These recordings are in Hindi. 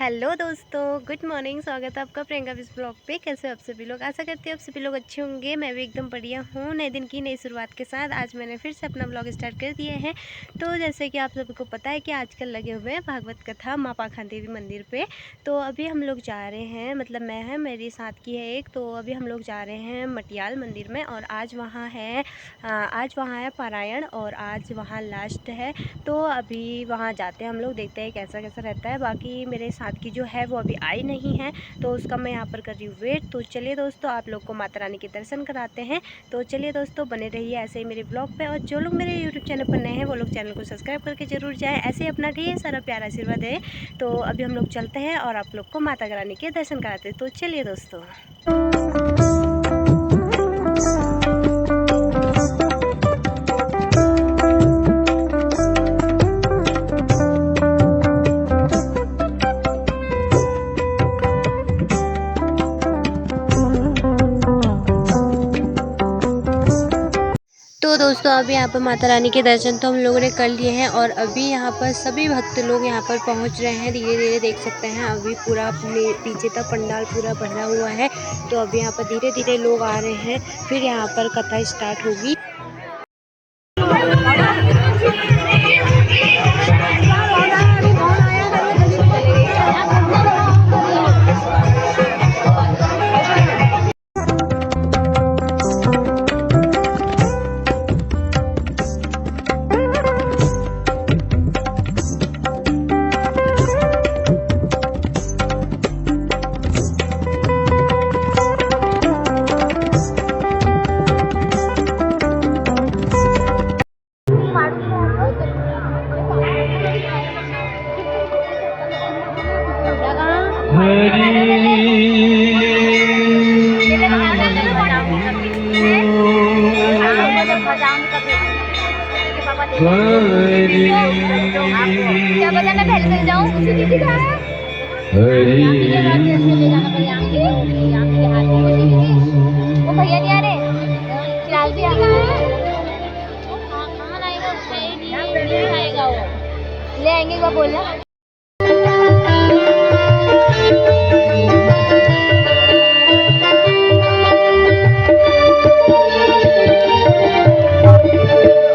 हेलो दोस्तों, गुड मॉर्निंग। स्वागत है आपका प्रियंका इस ब्लॉग पे। कैसे हो आप सभी लोग? आशा करती हूँ आप सभी लोग अच्छे होंगे। मैं भी एकदम बढ़िया हूँ। नए दिन की नई शुरुआत के साथ आज मैंने फिर से अपना ब्लॉग स्टार्ट कर दिए हैं। तो जैसे कि आप सभी को पता है कि आजकल लगे हुए हैं भागवत कथा माँ पाखंड देवी मंदिर पे। तो अभी हम लोग जा रहे हैं, मतलब मैं है, मेरी साथ की है एक। तो अभी हम लोग जा रहे हैं मटियाल मंदिर में और आज वहाँ है पारायण और आज वहाँ लास्ट है। तो अभी वहाँ जाते हैं हम लोग, देखते हैं कैसा कैसा रहता है। बाकी मेरे साथ की जो है वो अभी आई नहीं है, तो उसका मैं यहाँ पर कर रही हूँ वेट। तो चलिए दोस्तों, आप लोग को माता रानी के दर्शन कराते हैं। तो चलिए दोस्तों, बने रहिए ऐसे ही मेरे ब्लॉग पे। और जो लोग मेरे यूट्यूब चैनल पर नए हैं वो लोग चैनल को सब्सक्राइब करके जरूर जाएँ। ऐसे ही अपना ढेर सारा प्यारा आशीर्वाद है। तो अभी हम लोग चलते हैं और आप लोग को माता रानी के दर्शन कराते हैं। तो चलिए दोस्तों। तो दोस्तों, अभी यहाँ पर माता रानी के दर्शन तो हम लोगों ने कर लिए हैं और अभी यहाँ पर सभी भक्त लोग यहाँ पर पहुँच रहे हैं। धीरे धीरे देख सकते हैं, अभी पूरा अपने पीछे तक पंडाल पूरा भरा हुआ है। तो अभी यहाँ पर धीरे धीरे लोग आ रहे हैं, फिर यहाँ पर कथा स्टार्ट होगी। क्या पता मैं पहले चल जाऊँ उसी की दिखाया वो भैया नहीं आ रहे, फिलहाल भी आएगा वो ले आएंगे एक बार बोलना।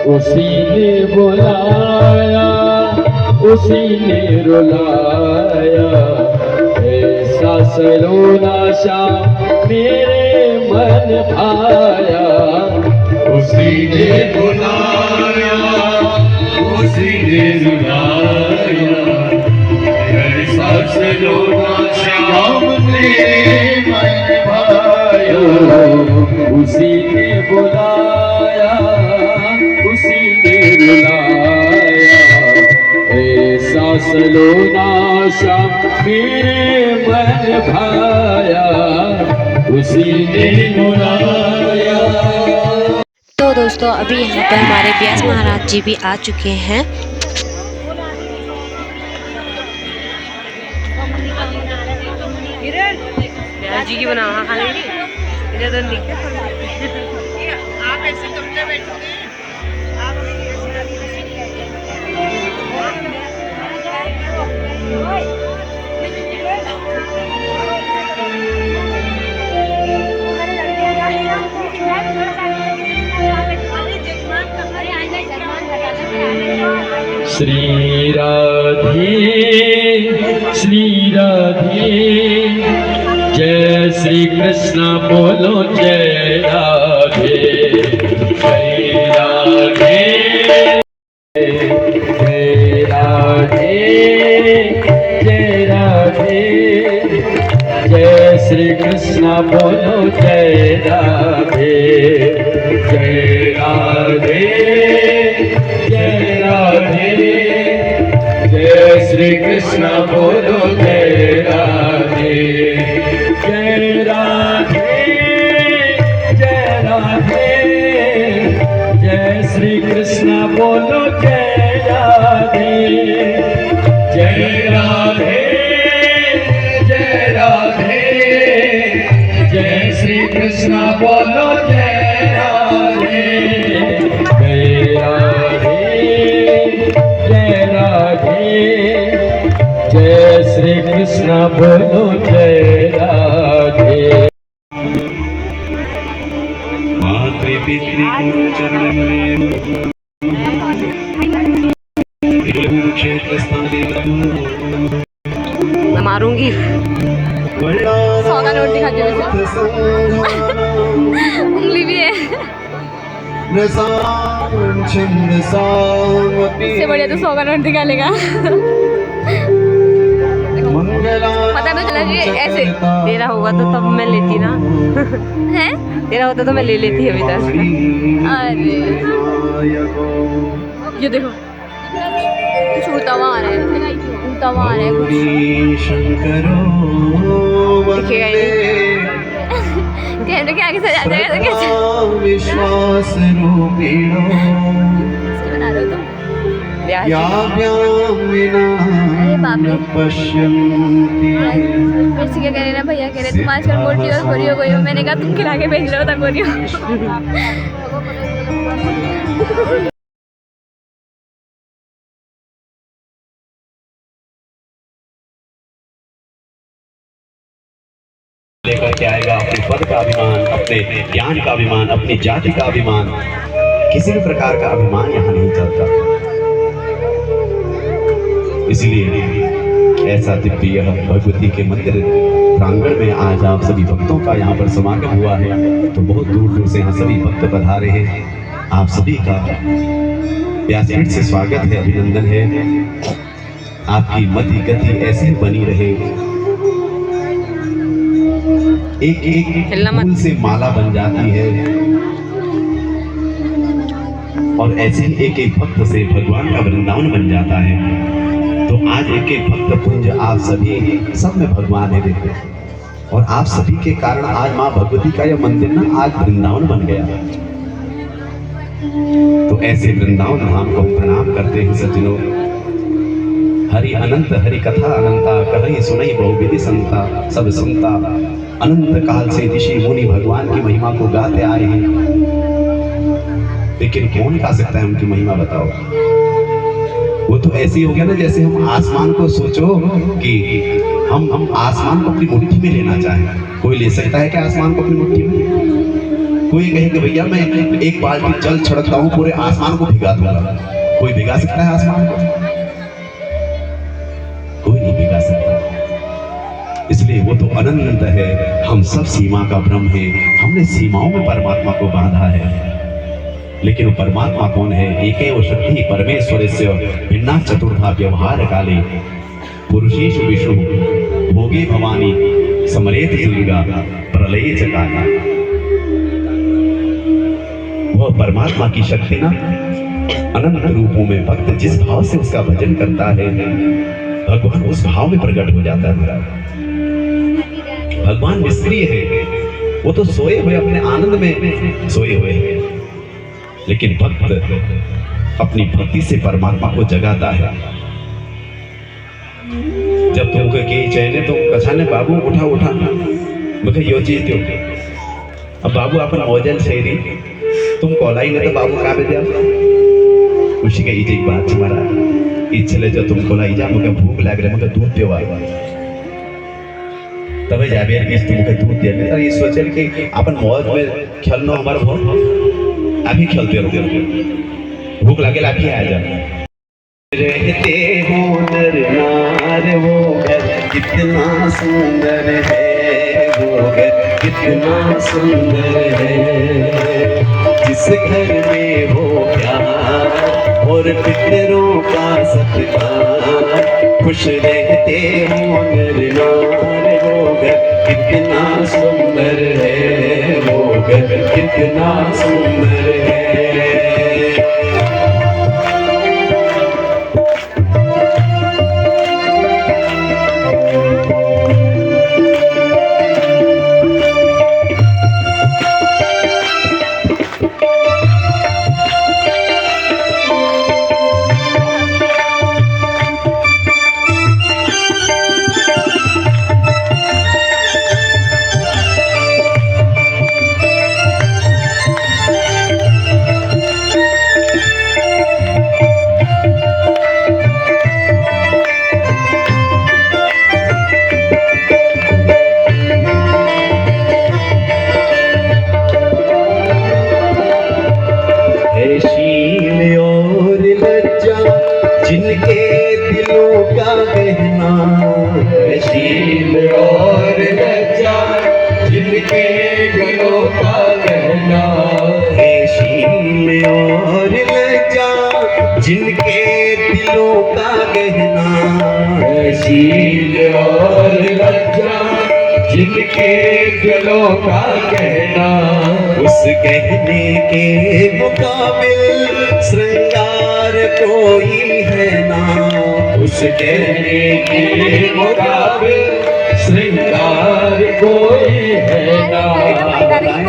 उसी ने बुलाया उसी ने रुलाया, ऐसा सरोना श्याम मेरे मन भाया। उसी ने बुलाया उसी ने रुलाया, ऐसा सरोना श्याम मेरे मन भाया। उसी ने बुलाया उसी ने रुलाया, ऐसा सलोना श्याम मेरे मन भाया। उसी ने बुलाया। तो दोस्तों, अभी यहाँ पर हमारे व्यास महाराज जी भी आ चुके हैं। जी की बना खाने आप ऐसे कमरे बैठोगे, आप श्री राधे जय श्री कृष्ण बोलो जय राधे जय राधे जय राधे जय राधे। जय श्री कृष्ण बोलो जय राधे जय राधे जय राधे। जय श्री कृष्ण बोलो जय राधे जय राधे जय राधे। जय श्री कृष्ण बोलो जय राधे जय राधे जय राधे। जय श्री कृष्ण बोलो जय राधे जय राधे जय राधे। जय श्री श्री कृष्ण बोलो जय राधे। मातृपितृ गुरु चरण में क्षेत्र स्थाने मैं मारूंगी। 100 का नोट दिखा के उंगली भी है। इससे बढ़िया तो 100 का नोट दिखा लेगा। पता है चला जी ऐसे तेरा होगा तो तब मैं लेती ना। है। तेरा होता तो मैं ले लेती अभी तक। अरे ये देखो कुछ उड़ता हुआ आ रहा है, उड़ता हुआ आ रहा है कुछ। दिखेगा ही नहीं। कैमरे के आगे से जा जाएगा तो कैसे विश्वास रूपिणो बना रहे हो तुम? अरे बाप रे। पश्यन्ति मिर्ची क्या कह रहे ना भैया, कह रहे तुम आजकल मोटी और गोरी हो गई हो। मैंने कहा तुम खिला के भेज रहे हो तब गोरी हो। लेकर के आएगा अपने पद का अभिमान, अपने ज्ञान का अभिमान, अपनी जाति का अभिमान। किसी भी प्रकार का अभिमान यहाँ नहीं चलता। इसलिए ऐसा दिव्य भगवती के मंदिर प्रांगण में आज आप सभी भक्तों का यहाँ पर समागम हुआ है। तो बहुत दूर दूर से यहाँ सभी भक्त पधारे हैं। आप सभी का व्यासपीठ से स्वागत है, अभिनंदन है। आपकी मति गति ऐसी बनी रहे, एक एक फूल से माला बन जाती है और ऐसे ही एक एक भक्त से भगवान का वृंदावन बन जाता है। तो आज एक एक भक्त पुंज आप सभी सब में भगवान है देखो, और आप सभी के कारण आज माँ भगवती का यह मंदिर ना आज वृंदावन बन गया। तो ऐसे वृंदावन धाम को प्रणाम करते हैं सज्जनों। हरि अनंत हरि कथा अनंता, कहीं सुनई बहुविधि संता, सब सुनता अनंत काल से ऋषि मुनि भगवान की महिमा को गाते आए हैं। लेकिन कौन गा सकता है उनकी महिमा बताओ? वो तो ऐसी हो गया ना जैसे हम आसमान को सोचो कि हम आसमान को अपनी मुट्ठी में लेना चाहें। कोई ले सकता है क्या आसमान को अपनी मुट्ठी में? कोई कहे कि भैया मैं एक बाल्टी जल छिड़कता हूँ पूरे आसमान को भिगा दूंगा। कोई भिगा सकता है आसमान को? कोई नहीं भिगा सकता। इसलिए वो तो अनंत है, हम सब सीमा का ब्रह्म है। हमने सीमाओं में परमात्मा को बांधा है। लेकिन वो परमात्मा कौन है? एकेव शक्ति परमेश्वरस्य भिन्ना चतुर्धा व्यवहार काले, पुरुषेषु विष्णु भोगे भवानी समरेत दुर्गा प्रलये च काले। वह परमात्मा की शक्ति ना अनंत रूपों में भक्त जिस भाव से उसका भजन करता है, भगवान उस भाव में प्रकट हो जाता है। भगवान निष्क्रिय है, वो तो सोए हुए अपने आनंद में सोए हुए हैं। लेकिन भक्त अपनी भक्ति से परमात्मा को जगाता है। जब तुमको के चैने तुम कछाने बाबू उठा उठा मुझे यो चीज दो। अब बाबू अपन मौजन शेरी तुम कोलाई ने तो बाबू का दिया उसी का इजे एक बात तुम्हारा इच्छले जो तुम कोलाई जा मुझे भूख लग रहा मुझे दूध देवा तबे जाबे किस तुमके दूध दे तो ये सोचल कि अपन मौज में खेलनो हमार बहुत अभी खेलते रहो भूख लगे लाठी आ जा रहते हो नर नार वो घर कितना सुंदर है वो घर कितना सुंदर है जिस घर में हो प्यार और पितरों का सत्कार खुश रहते हो नर नार वो घर कितना सुंदर है वो घर कितना सुंदर है। शील और लज्जा जिनके दिलों का कहना, उस कहने के मुकाबिल श्रृंगार कोई है ना, उस कहने के मुकाबिल श्रृंगार कोई है ना।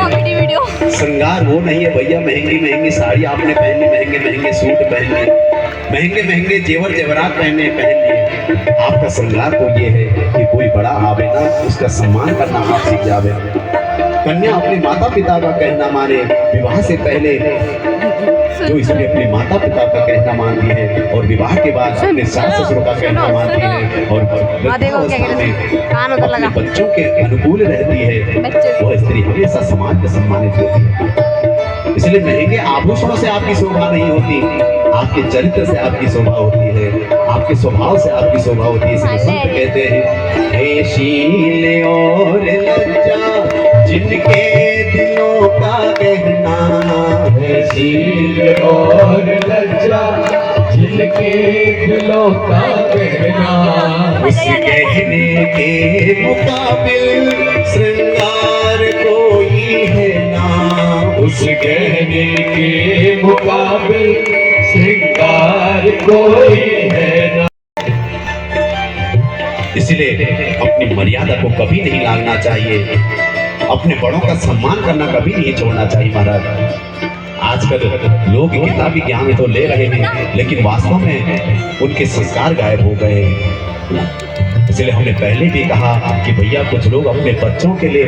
वीडियो श्रृंगार वो नहीं है भैया महंगी महंगी साड़ी आपने पहन ली, महंगे महंगे सूट पहन लिए, महंगे महंगे जेवर जेवरात पहन लिए। आपका श्रृंगार तो ये है कि कोई बड़ा आवे ना उसका सम्मान करना आप सीख जावे। कन्या अपने माता पिता का कहना माने, विवाह से पहले जो इसलिए अपने माता पिता का कहना मानती है और विवाह के बाद अपने सास ससुर का कहना मानती है और वृद्धावस्था में अपने बच्चों के अनुकूल रहती है, वह स्त्री हमेशा समाज में सम्मानित होती है। इसलिए महंगे आभूषणों से आपकी शोभा नहीं होती, आपके चरित्र से आपकी शोभा होती है, आपके स्वभाव से आपकी शोभा होती है। इसलिए संत कहते हैं हे शील और लज्जा जिनके दिलों का कहना, है शील और लज्जा जिनके दिलों का कहना, उस कहने के मुकाबिल श्रृंगार कोई है ना, उस कहने के मुकाबिल श्रृंगार कोई है ना। इसलिए अपनी मर्यादा को कभी नहीं लांघना चाहिए, अपने बड़ों का सम्मान करना कभी नहीं छोड़ना चाहिए। महाराज आजकल लोग किताबी ज्ञान तो ले रहे हैं लेकिन वास्तव में उनके संस्कार गायब हो गए। इसलिए हमने पहले भी कहा कि भैया कुछ लोग अपने बच्चों के लिए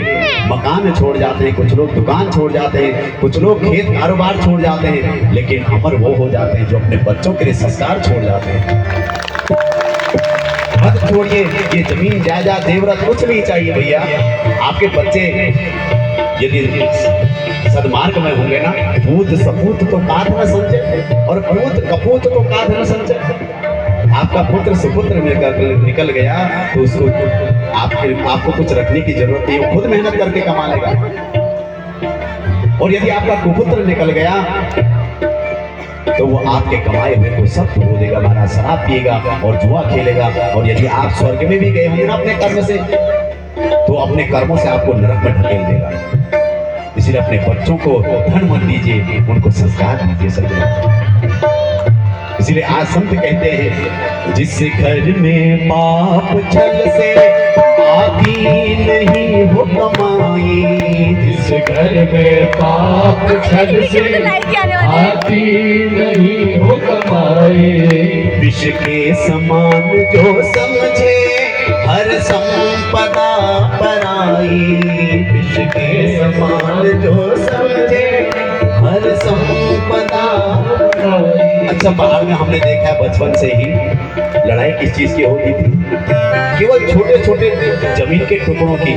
मकान छोड़ जाते हैं, कुछ लोग दुकान छोड़ जाते हैं, कुछ लोग खेत कारोबार छोड़ जाते हैं, लेकिन अमर वो हो जाते हैं जो अपने बच्चों के लिए संस्कार छोड़ जाते हैं। मत छोड़िए ये जमीन जायदाद जेवरात कुछ नहीं चाहिए भैया। आपके बच्चे यदि सदमार्ग में होंगे ना, पूत सपूत तो काट न समझे और पूत कपूत तो काट न समझे। आपका पुत्र सुपुत्र निकल गया तो उसको आपको कुछ रखने की जरूरत नहीं, वो खुद मेहनत करके कमा लेगा। और यदि आपका कुपुत्र निकल गया तो वो आपके कमाए हुए को सब खो देगा, महाराज शराब पिएगा और जुआ खेलेगा। और यदि आप स्वर्ग में भी गए होंगे ना अपने कर्म से, तो अपने कर्मों से आपको नरक में ढकेल देगा। इसलिए अपने बच्चों को धन मत दीजिए, उनको संस्कार दीजिए सब। इसलिए आज संत कहते हैं जिस घर में पाप छल से आती नहीं हो कमाई, जिस घर में पाप छल से आती नहीं हो कमाई, विष के समान जो समझे हर संपदा पराई, विष के समान जो समझे हर संपदा। अच्छा बाहर में हमने देखा है बचपन से ही लड़ाई किस चीज की होती थी, केवल छोटे छोटे जमीन के टुकड़ों की।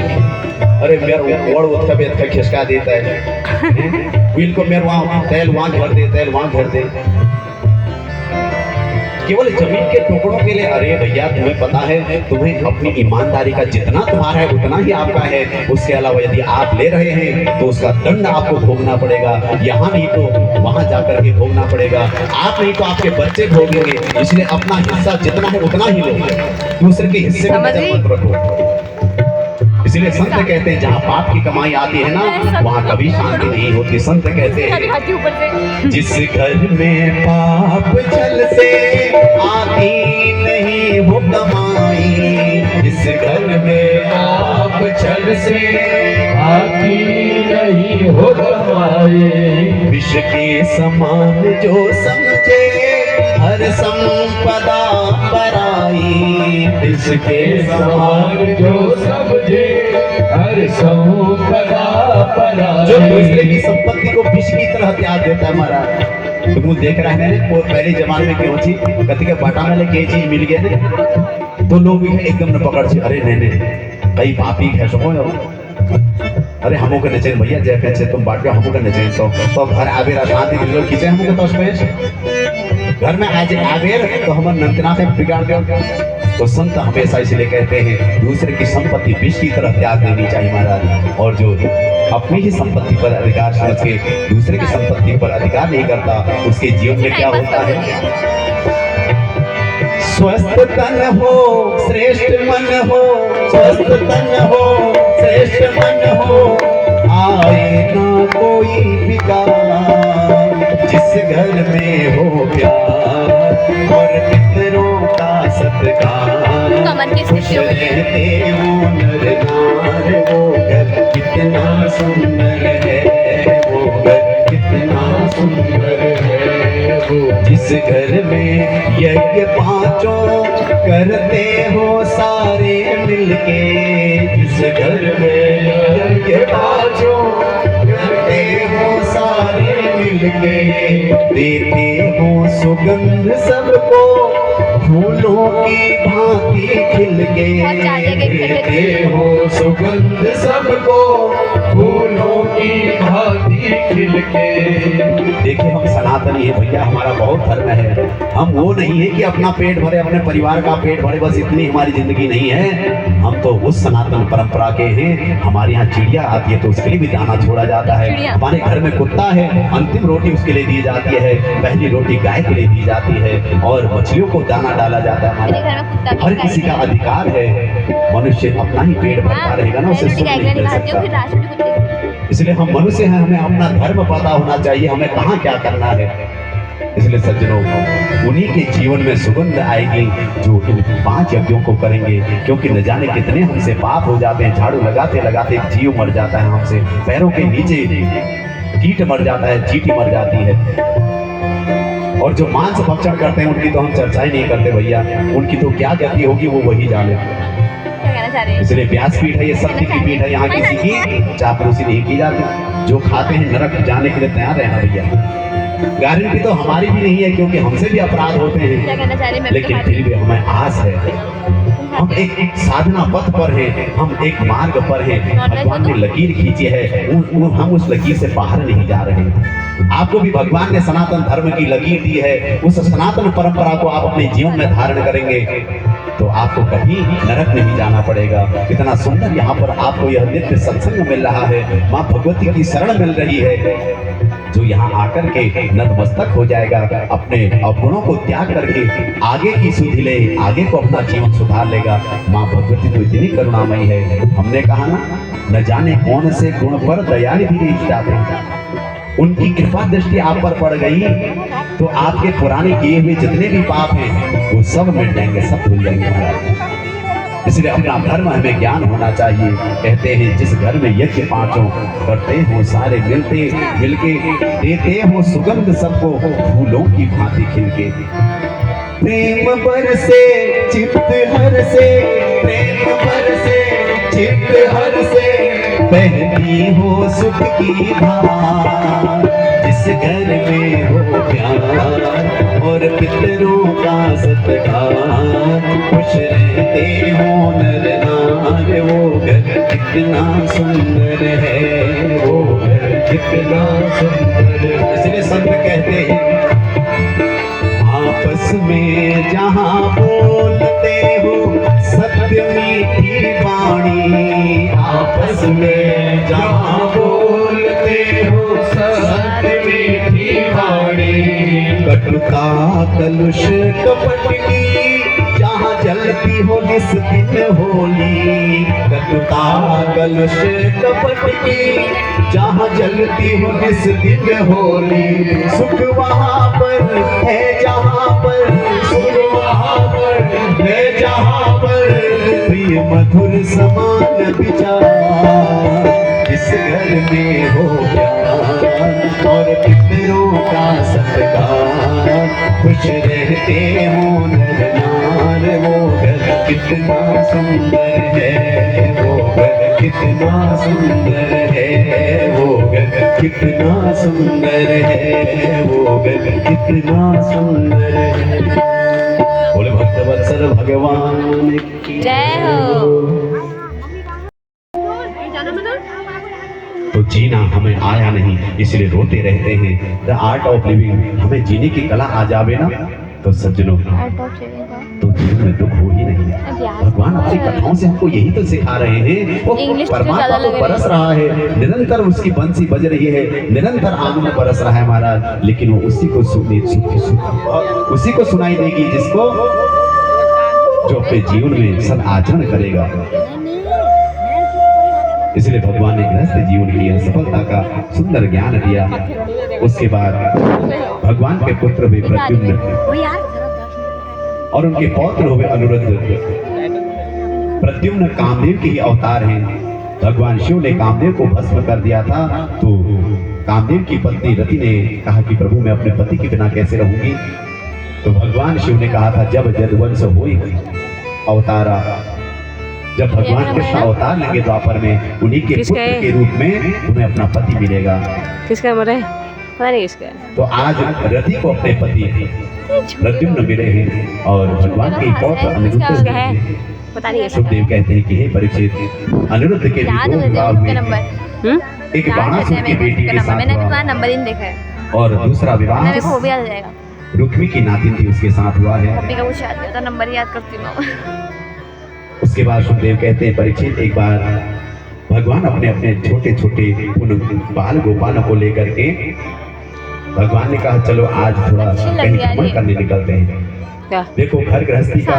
अरे मेरे वड़ उसका भी अच्छा खिसका देता है, व्हील को मेरे वहाँ तेल वहाँ घर दे, तेल वहाँ घर दे, केवल जमीन के टुकड़ों के लिए। अरे भैया तुम्हें पता है तुम्हें अपनी ईमानदारी का जितना तुम्हारा है उतना ही आपका है, उसके अलावा यदि आप ले रहे हैं तो उसका दंड आपको भोगना पड़ेगा, यहाँ नहीं तो वहां जाकर के भोगना पड़ेगा। आप नहीं तो आपके बच्चे भोगेंगे। इसलिए अपना हिस्सा जितना है उतना ही लो, दूसरे के हिस्से में नजर मत रखो। इसलिए संत कहते हैं जहाँ पाप की कमाई आती है ना वहाँ कभी शांति नहीं होती। संत कहते हैं जिस घर में पाप छल से आती नहीं हो कमाई, जिस घर में पाप छल से आती नहीं हो कमाई, विष के समान जो समझे हर संपदा पराई, विष के समान जो समझे हर संपदा पराई। जो दूसरे की संपत्ति को विष की तरह त्याग देता है महाराज। तुम देख रहे हैं वो पहले जमाने में क्यों थी कति के बाटा में लेके चीज मिल गया ना तो लोग एकदम न पकड़ से अरे नहीं कई पापी है सको। अरे हमो के नचेन भैया जय कैसे तुम बाट गया हमो के नचेन तो घर आवेर शांति के लोग खींचे हमको तो उसमें घर में आज आवेर तो हम नंतना से बिगाड़ दो। तो संत हमेशा इसलिए कहते हैं दूसरे की संपत्ति विष की तरह त्याग देनी चाहिए महाराज। और जो अपनी ही संपत्ति पर अधिकार समझ के दूसरे की संपत्ति पर अधिकार नहीं करता उसके जीवन में क्या होता है। स्वस्थ तन हो श्रेष्ठ मन हो, स्वस्थ तन हो श्रेष्ठ मन हो, आए ना कोई विकार। जिस घर में हो प्यार और पितरों का सत्कार, कमर की खुश स्थिति हो गई। रहते हो नर नार, वो घर कितना सुंदर है, वो घर कितना सुंदर है। जिस घर में यज्ञ पांचों करते हो सारे मिलके, जिस घर में यज्ञ पांचों करते हो सारे मिलके, देते हो सुगंध सबको फूलों की भांति खिलके, देते हो सुगंध सबको फूलों की भांति खिलके। देखिए हम सनातनी है भैया, हमारा बहुत धर्म है। हम वो नहीं है कि अपना पेट भरे, अपने परिवार का पेट भरे, बस इतनी हमारी जिंदगी नहीं है। हम तो उस सनातन परंपरा के हैं। हमारे यहाँ चिड़िया आती है तो उसके लिए भी दाना छोड़ा जाता है। हमारे घर में कुत्ता है, अंतिम रोटी उसके लिए दी जाती है, पहली रोटी गाय के लिए दी जाती है, और मछलियों को दाना डाला जाता है। मेरे घर में कुत्ता भी हर है। किसी का अधिकार है, मनुष्य अपना ही पेट भरता रहेगा ना, उसे सुख नहीं मिल सकता। इसलिए हम मनुष्य हैं, हमें अपना धर्म पता होना चाहिए, हमें कहाँ क्या करना है। इसलिए सज्जनों, उन्हीं के जीवन में सुगंध आएगी जो इन 5 यज्ञों को करेंगे, क्योंकि न जाने कितने हमसे पाप हो जाते हैं। झाड़ू लगाते लगाते एक जीव मर जाता है हमसे, पैरों के नीचे कीट मर जाता है, चींटी मर जाती है। और जो मांस भक्षण करते हैं उनकी तो हम चर्चा ही नहीं करते भैया, उनकी तो क्या गति होगी वो वही जाने। इसलिए व्यासपीठ है, ये सत्य की पीठ है, यहाँ किसी की चापलूसी नहीं की जाती। जो खाते हैं नरक जाने के लिए तैयार रहना भैया। गारंटी तो हमारी भी नहीं है, क्योंकि हमसे भी अपराध होते हैं, लेकिन फिर भी हमें आस है। हम एक साधना पथ पर हैं, हम एक मार्ग पर हैं। भगवान ने लकीर खींची है, हम उस लकीर से बाहर नहीं जा रहे। आपको भी भगवान ने सनातन धर्म की लकीर दी है, उस सनातन परंपरा को आप अपने जीवन में धारण करेंगे तो आपको कहीं नरक नहीं जाना पड़ेगा। इतना सुंदर यहाँ पर आपको यह नित्य सत्संग मिल रहा है, माँ भगवती की शरण मिल रही है, जो यहाँ आकर के नतमस्तक हो जाएगा, अपने अवगुणों को त्याग करके आगे की सुधि ले, आगे को अपना जीवन सुधार लेगा। माँ भगवती तो इतनी करुणामयी है, हमने कहा ना, न जाने कौन से गुण पर दयालु भी नहीं जाते। उनकी कृपा दृष्टि आप पर पड़ गई तो आपके पुराने किए हुए जितने भी पाप हैं वो सब मिट जाएंगे, सब भूल जाएंगे। इसलिए अपना धर्म हमें ज्ञान होना चाहिए। कहते हैं जिस घर में यज्ञ 5 करते हो सारे मिलके, देते हो सुगंध सबको फूलों की भांति खिलके। प्रेम बरसे चित्त हर से, प्रेम बरसे चित्त हर से, बहती हो सुख की धार। जिस घर में हो प्यार और पितरों का सत्कार, खुश रहते हो नर नार, वो घर कितना सुंदर है, वो घर कितना सुंदर है। इसलिए संत कहते हैं आपस में जहाँ बोलते हो सत्य मीठी वाणी, आपस में जहाँ बोलते हो सत्य मीठी वाणी। कटुता कलुष कपट की जहाँ जलती हो निस दिन होली, कटुता कलुष कपट की जहाँ जलती हो निस दिन होली। सुख वहाँ पर है जहाँ पर, सुख वहाँ पर है जहाँ पर, प्रिय मधुर समान विचार। जिस घर में हो प्यार और पितरों का सत्कार, खुश रहते हो नर नार, वो घर कितना सुंदर है, वो घर कितना सुंदर है, वो घर कितना सुंदर है, वो घर कितना सुंदर है। बोले भक्तवत्सल भगवान की जय हो। तो जीना हमें आया नहीं, इसलिए रोते रहते हैं। द आर्ट ऑफ लिविंग, हमें जीने की कला आ जावे ना तो सज्जनों तो जीवन में दुख हो ही नहीं। भगवान अपनी कथाओं से हमको यही तो सिखा रहे हैं। वो परमात्मा तो बरस रहा है, निरंतर उसकी बंसी बज रही है, निरंतर आंगन बरस रहा है महाराज, लेकिन वो उसी को सुनाई देगी जिसको जो अपने जीवन में सन आचरण करेगा। इसलिए भगवान ने गृहस्थ जीवन की सफलता का सुंदर ज्ञान दिया। उसके बाद भगवान के पुत्र हुए प्रद्युम्न और उनके पौत्र हुए अनिरुद्ध। प्रद्युम्न कामदेव के ही अवतार हैं। भगवान शिव ने कामदेव को भस्म कर दिया था, तो कामदेव की पत्नी रति ने कहा कि प्रभु मैं अपने पति के बिना कैसे रहूंगी। तो भगवान शिव ने कहा था जब जदवंश होई अवतारा, जब भगवान कृष्ण अवतार लेंगे द्वापर में, उन्हीं के पुत्र के रूप में तुम्हें अपना पति मिलेगा। किसका मरे पता नहीं किसका। तो आज रति को अपने पति प्रद्युम्न मिले हैं और भगवान के पौत्र अनिरुद्ध हैं। पता नहीं। सुखदेव कहते हैं कि हे परीक्षित, अनिरुद्ध के भी दो विवाह हुए। एक बाणासुर की बेटी के साथ हुआ नंबर इन देखा है और दूसरा विवाह मेरे को भी याद जाएगा। रुक्मी की नातिन थी उसके साथ हुआ है। अभी का कुछ याद नहीं होता, नंबर याद करती हूँ। उसके बाद सुखदेव कहते हैं परीक्षित एक बार भगवान अपने अपने छोटे छोटे उन बाल गोपालों को लेकर के भगवान ने कहा चलो आज थोड़ा कहीं भ्रमण करने निकलते हैं। क्या? देखो घर गृहस्थी का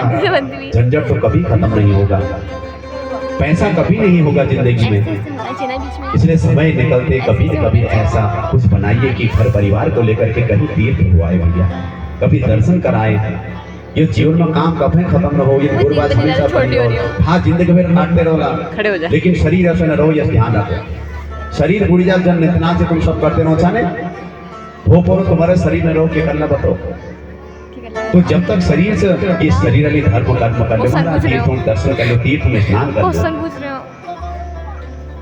झंझट तो कभी खत्म नहीं होगा, पैसा कभी नहीं होगा जिंदगी में। इसलिए समय निकलते कभी न कभी ऐसा कुछ बनाइए कि घर परिवार को लेकर के कहीं तीर्थ हुआए भैया, कभी दर्शन कराए। ये जीवन में काम कभी खत्म न हो, ये दूरबाज हमेशा बनी हो। हाँ जिंदगी भर नाटते रहो, लेकिन शरीर ऐसे न रहो, ये ध्यान रखो। शरीर बुढ़ी जाए जन इतना से तुम सब करते रहो छाने हो पर तुम्हारे शरीर में रहो के करना बताओ। तो जब तक शरीर से ये शरीर वाली धर्म कर्म कर लो, तीर्थों दर्शन कर लो, तीर्थ में स्नान कर लो,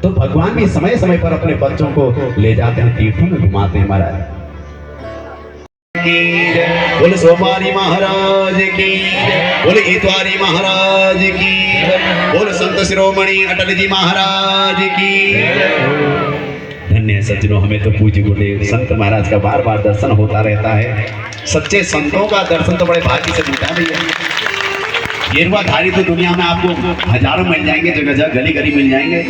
तो भगवान भी समय समय पर अपने बच्चों को ले जाते हैं तीर्थों में घुमाते हैं। महाराज बोले सोमवारी महाराज की, बोले इतवारी महाराज की, बोले संत शिरोमणि अटल जी महाराज की। धन्य सज्जनों, हमें तो पूज्य गुरुदेव संत महाराज का बार बार दर्शन होता रहता है। सच्चे संतों का दर्शन तो बड़े भाग्य से मिलता है भैया। गेरुआधारी तो दुनिया में आपको हजारों मिल जाएंगे, जगह जगह गली गली मिल जाएंगे,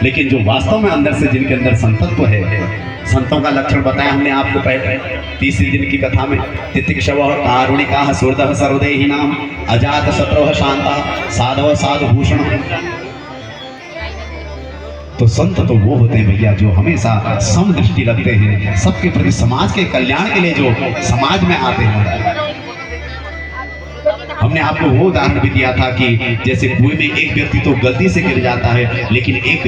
लेकिन जो वास्तव में अंदर से जिनके अंदर संतत्व है, संतों का लक्षण बताया हमने आपको पहले तीसरी दिन की कथा में। तितिक्षव कारुणिका सुरदः सर्वदेहि नाम अजात शत्रुः शांता साधव साधु भूषण। तो संत तो वो होते हैं भैया जो हमेशा समदृष्टि रखते हैं, सबके प्रति समाज के कल्याण के लिए जो समाज में आते हैं। हमने आपको वो उदाहरण भी दिया था कि जैसे कुएं में एक व्यक्ति तो गलती से गिर जाता है, लेकिन एक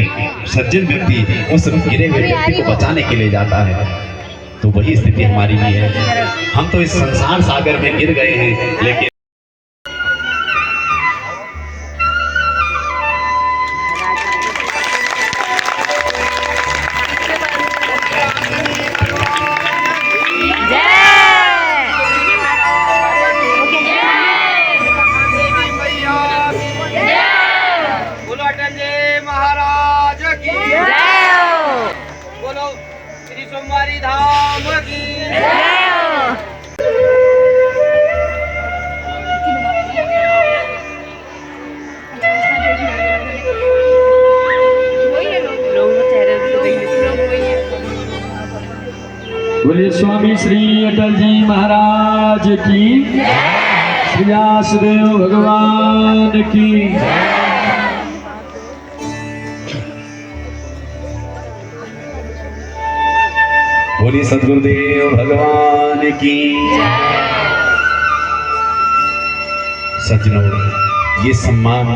सज्जन व्यक्ति उस गिरे हुए व्यक्ति को बचाने के लिए जाता है। तो वही स्थिति हमारी भी है। हम तो इस संसार सागर में गिर गए हैं, लेकिन सोमवारी धाम की बोलिए स्वामी श्री अटल जी महाराज की, श्री व्यासदेव भगवान की। बोलिए सद्गुरुदेव भगवान की। सज्जनों, ये सम्मान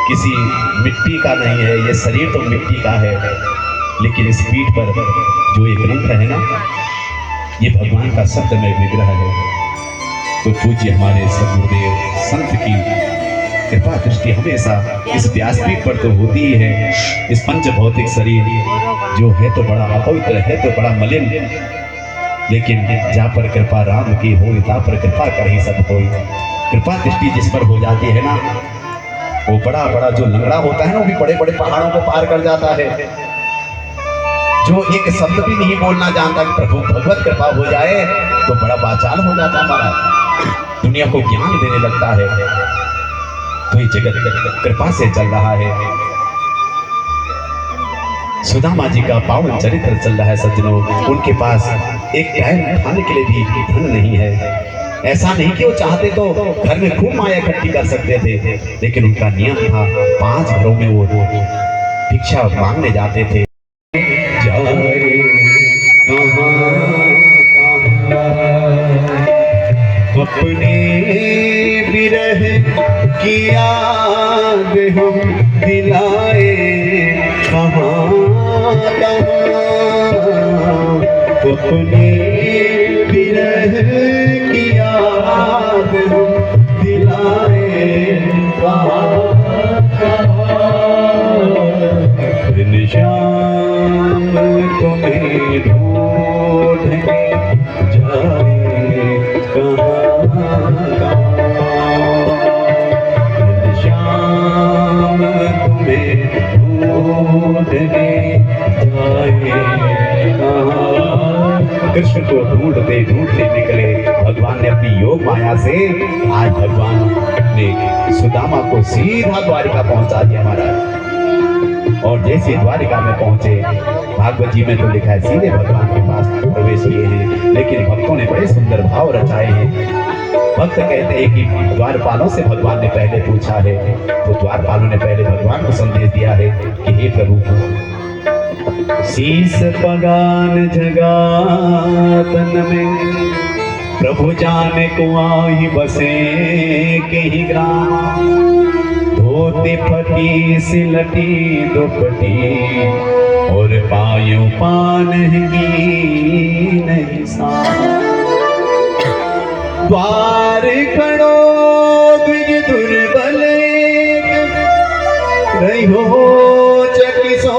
किसी मिट्टी का नहीं है, ये शरीर तो मिट्टी का है, लेकिन इस पीठ पर जो एक ग्रंथ है ना, ये भगवान का सत्यमय विग्रह है। तो पूज्य हमारे सद्गुरुदेव संत की कृपा दृष्टि हमेशा इस व्यासपीठ पर तो होती ही है। इस पंच भौतिक शरीर जो है तो बड़ा अपवित्र है, तो बड़ा मलिन, लेकिन जहाँ पर कृपा राम की हो तहाँ पर कृपा कर ही सब कोई। कृपा दृष्टि जिस पर हो जाती है ना, वो बड़ा बड़ा जो लंगड़ा होता है ना, वो भी बड़े बड़े पहाड़ों को पार कर जाता है। जो एक शब्द भी नहीं बोलना जानता कि प्रभु भगवत कृपा हो जाए, तो बड़ा बाचाल हो जाता है हमारा, दुनिया को ज्ञान देने लगता है। तो ये जगत कृपा से चल रहा है। सुदामा जी का पावन चरित्र चल रहा है सज्जनों। उनके पास एक टाइम खाने के लिए भी धन नहीं है, ऐसा नहीं कि वो चाहते तो घर में खूब माया इकट्ठी कर सकते थे, लेकिन उनका नियम था 5 घरों में वो भिक्षा मांगने जाते थे। अपने विरह की याद हम दिलाए कहाँ अपने विरह की याद हम दिलाए शाम तुम्हें ढूंढने जाए शाम तुम्हें ढूंढने जाए। कृष्ण को ढूंढते ढूंढते निकले भगवान ने अपनी योग माया से। आज भगवान ने सुदामा को सीधा द्वारिका पहुंचा दिया महाराज। और जैसे द्वारिका में पहुंचे, भागवत जी में तो लिखा है सीधे भगवान के पास प्रवेश किए हैं, लेकिन भक्तों ने बड़े सुंदर भाव रचाए हैं। भक्त कहते हैं कि द्वारपालों से भगवान ने पहले पूछा है, तो द्वारपालों ने पहले भगवान को संदेश दिया है कि हे प्रभु, शीस पगान जगातन में प्रभु जाने को आई बसे के ही ग्राम। धोती फटी सिलटी दुपटी और पायु पानगी नहीं सा। द्वार खड़ो द्विज दुर्बल रहो चकिसो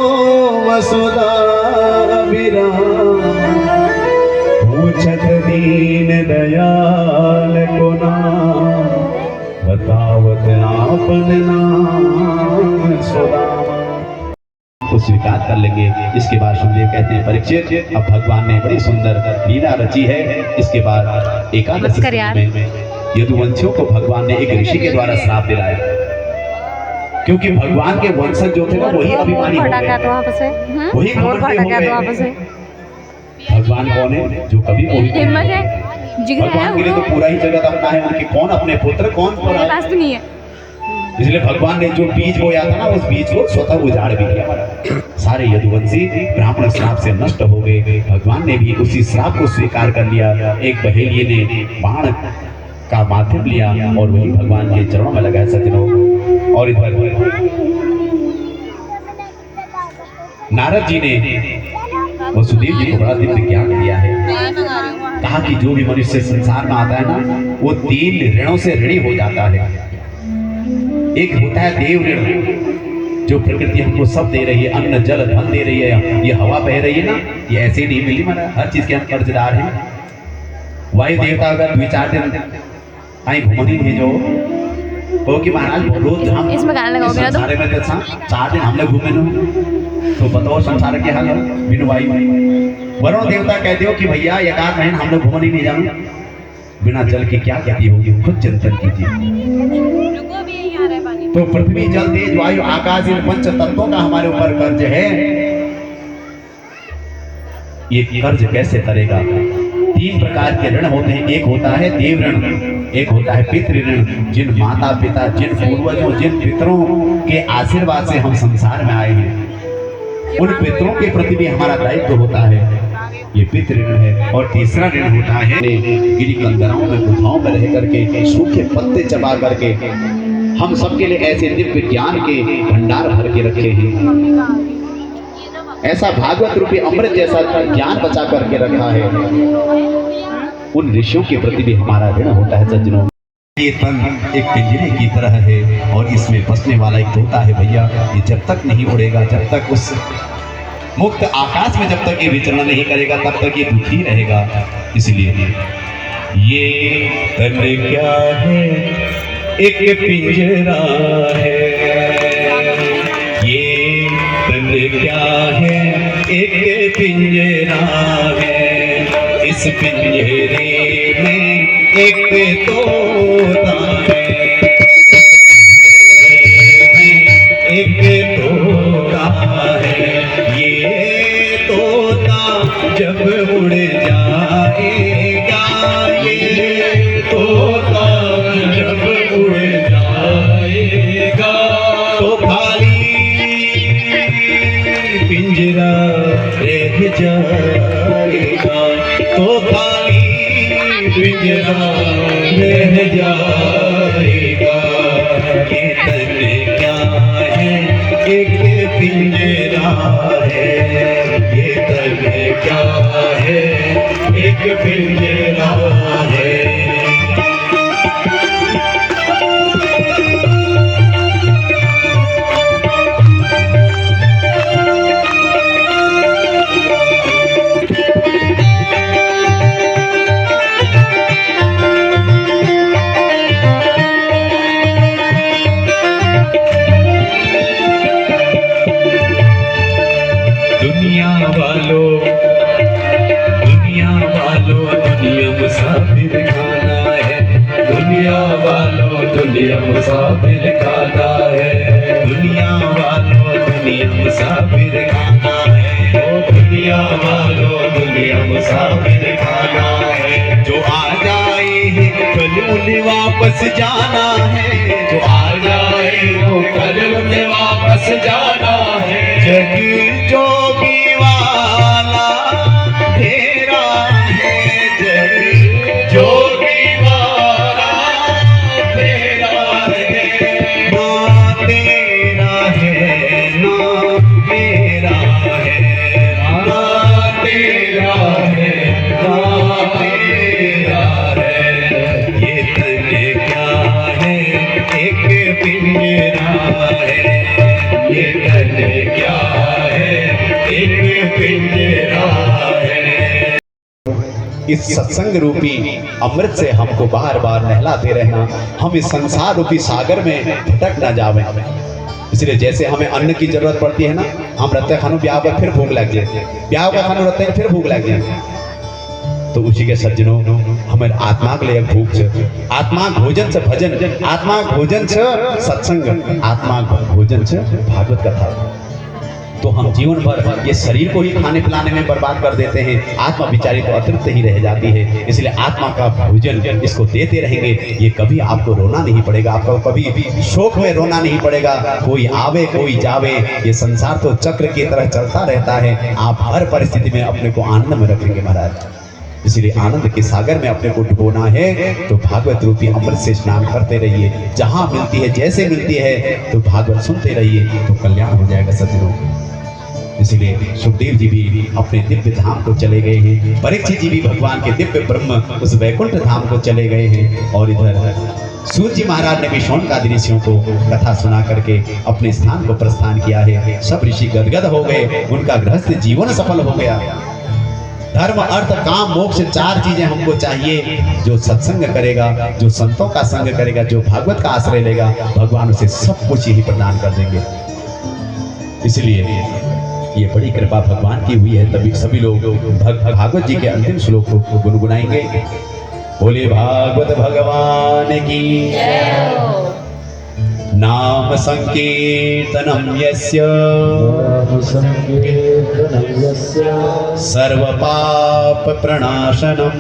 वसुधा विराम। पूछत दीन दयाल को नाम बतावत आपन नाम सुदामा। को स्वीकार कर लेंगे। इसके बाद सुखदेव कहते हैं परीक्षित, अब भगवान ने बड़ी सुंदर लीला रची है। इसके बाद एकादशी में यदुवंशियों को भगवान ने एक ऋषि के द्वारा श्राप दिलाया, क्योंकि भगवान के वंशज जो थे ना वही अभिमानी हो गए, वही घमंडी हो गए। भगवान कौन है? जो कभी कोई हिम्मत है, जिगर है, भगवान के लिए तो पूरा ही जगत अपना है। उनके कौन अपने पुत्र कौन पर पास तो नहीं है। इसलिए भगवान ने जो बीज बोया था ना, उस बीज को स्वतः उजाड़ भी किया। सारे यदुवंशी ब्राह्मण श्राप से नष्ट हो गए। भगवान ने भी उसी श्राप को स्वीकार कर लिया। एक बहेलिये ने बाण का माध्यम लिया और वही भगवान के चरणों में लगाया सज्जनों। और इधर नारद जी ने वसुदेव जी को बड़ा दिव्य ज्ञान दिया है। कहा कि जो भी मनुष्य संसार में आता है ना, वो 3 ऋणों से ऋणी हो जाता है। एक होता है देव ऋण, जो प्रकृति हमको सब दे रही है, अन्न जल धन दे रही है, ये हवा बह रही है ना, ये ऐसे ही नहीं मिली महाराज, हर चीज के हम कर्जदार हैं। वायु देवता अगर 2-4 दिन आई घुमनी भेजो हो कि महाराज रोज हम इसमें गाना लगाओगे ना तो 4 दिन हमने घूमे न, तो बताओ संसार के हाल है बिनु वायु। वरुण देवता कहते हो कि भैया 1-8 महीना हम लोग घूमने नहीं जाऊँ, बिना जल की क्या गति होगी, खुद चिंतन कीजिए। तो पृथ्वी जल तेज वायु आकाश, इन 5 तत्वों का हमारे ऊपर कर्ज है। ये कर्ज कैसे करेगा? 3 प्रकार के ऋण होते हैं। एक होता है देव ऋण, एक होता है पितृ ऋण, जिन माता पिता, जिन पूर्वजों, जिन पितरों के आशीर्वाद से हम संसार में आए हैं, उन पितरों के प्रति भी हमारा दायित्व होता है, ये पितृ ऋण है। और तीसरा ऋण होता है गिरी कंदराओं में, गुफाओं में रह करके, सूखे पत्ते चबा करके हम सबके लिए ऐसे दिव्य ज्ञान के भंडार भर के रखे हैं। ऐसा भागवत रूपी अमृत जैसा ज्ञान बचा करके रखा है। उन ऋषियों के प्रति भी हमारा ऋण होता है सज्जनों। ये तन एक पिंजरे की तरह है और इसमें बसने वाला एक तोता है भैया। ये जब तक नहीं उड़ेगा, जब तक उस मुक्त आकाश में जब तक ये विचरण नहीं करेगा, तब तक ये दुखी रहेगा। इसलिए ये तन क्या है? एक पिंजरा है। ये तन क्या है? एक पिंजरा है। इस पिंजरे में एक तोता है, एक तोता है। ये तोता जब उड़ जाएगा, ये तो पिंजरा रह जाएगा। ये तन क्या है एक पिंजरा है, ये तन क्या है एक पिंजरा है। दुनिया वालों दुनिया मुसाफिर खाना है, दुनिया वालों दुनिया मुसाफिर खाना है, दुनिया वालों दुनिया मुसाफिर खाना है, ओ दुनिया वालों दुनिया मुसाफिर खाना है। जो आ जाए कल उन्हें वापस जाना है, जो आ जाए वो कल उन्हें वापस जाना है। जग जोगी वाला तेरा है, जग जोगी वाला तेरा है, ना तेरा है ना मेरा है, ना तेरा है ना तेरा है। ये तन क्या है एक पिंजरा है, ये तन क्या है एक पिंजरा है। इस सत्संग रूपी अमृत से हमको बार बार नहलाते रहना, हम इस संसार रूपी सागर में भटक ना जावे। इसलिए जैसे हमें अन्न की जरूरत पड़ती है ना, हम रत्ते खानों ब्याह का फिर भूख लग जाए, ब्याह का खानों रत्ते फिर भूख लग जाए, तो उसी के सज्जनों हमें आत्मा के लिए भूख है। आत्मा भोजन से भजन, आत्मा भोजन से सत्संग, आत्मा भोजन से भागवत कथा। तो हम जीवन भर ये शरीर को ही खाने पिलाने में बर्बाद कर देते हैं, आत्मा बिचारी तो अतृप्त ही रह जाती है। इसलिए आत्मा का भोजन इसको देते रहेंगे, ये कभी आपको रोना नहीं पड़ेगा, आपको कभी शोक में रोना नहीं पड़ेगा। कोई आवे कोई जावे, ये संसार तो चक्र की तरह चलता रहता है। आप हर परिस्थिति में अपने को आनंद में रखेंगे महाराज। इसलिए आनंद के सागर में अपने को डुबोना है तो भागवत रूपी अमृत से स्नान करते रहिए। जहाँ मिलती है जैसे मिलती है तो भागवत सुनते रहिए, तो कल्याण हो जाएगा सज्जनों। इसलिए सुखदेव जी भी अपने दिव्य धाम को चले गए हैं, परीक्षित जी भी भगवान के दिव्य ब्रह्म उस वैकुंठ धाम को चले गए हैं, और इधर सूर्य जी महाराज ने भी शौनकादि ऋषियों को कथा सुना करके अपने स्थान को प्रस्थान किया है। सब ऋषि गदगद हो गए, उनका गृहस्थ जीवन सफल हो गया। धर्म अर्थ काम मोक्ष चार चीजें हमको चाहिए। जो सत्संग करेगा, जो संतों का संग करेगा, जो भागवत का आश्रय लेगा, भगवान उसे सब कुछ ही प्रदान कर देंगे। इसलिए ये बड़ी कृपा भगवान की हुई है, तभी सभी लोग भागवत जी के अंतिम श्लोक को गुनगुनाएंगे। बोले भागवत भगवान की नाम संकीर्तनम यस्य सर्व पाप प्रणाशनम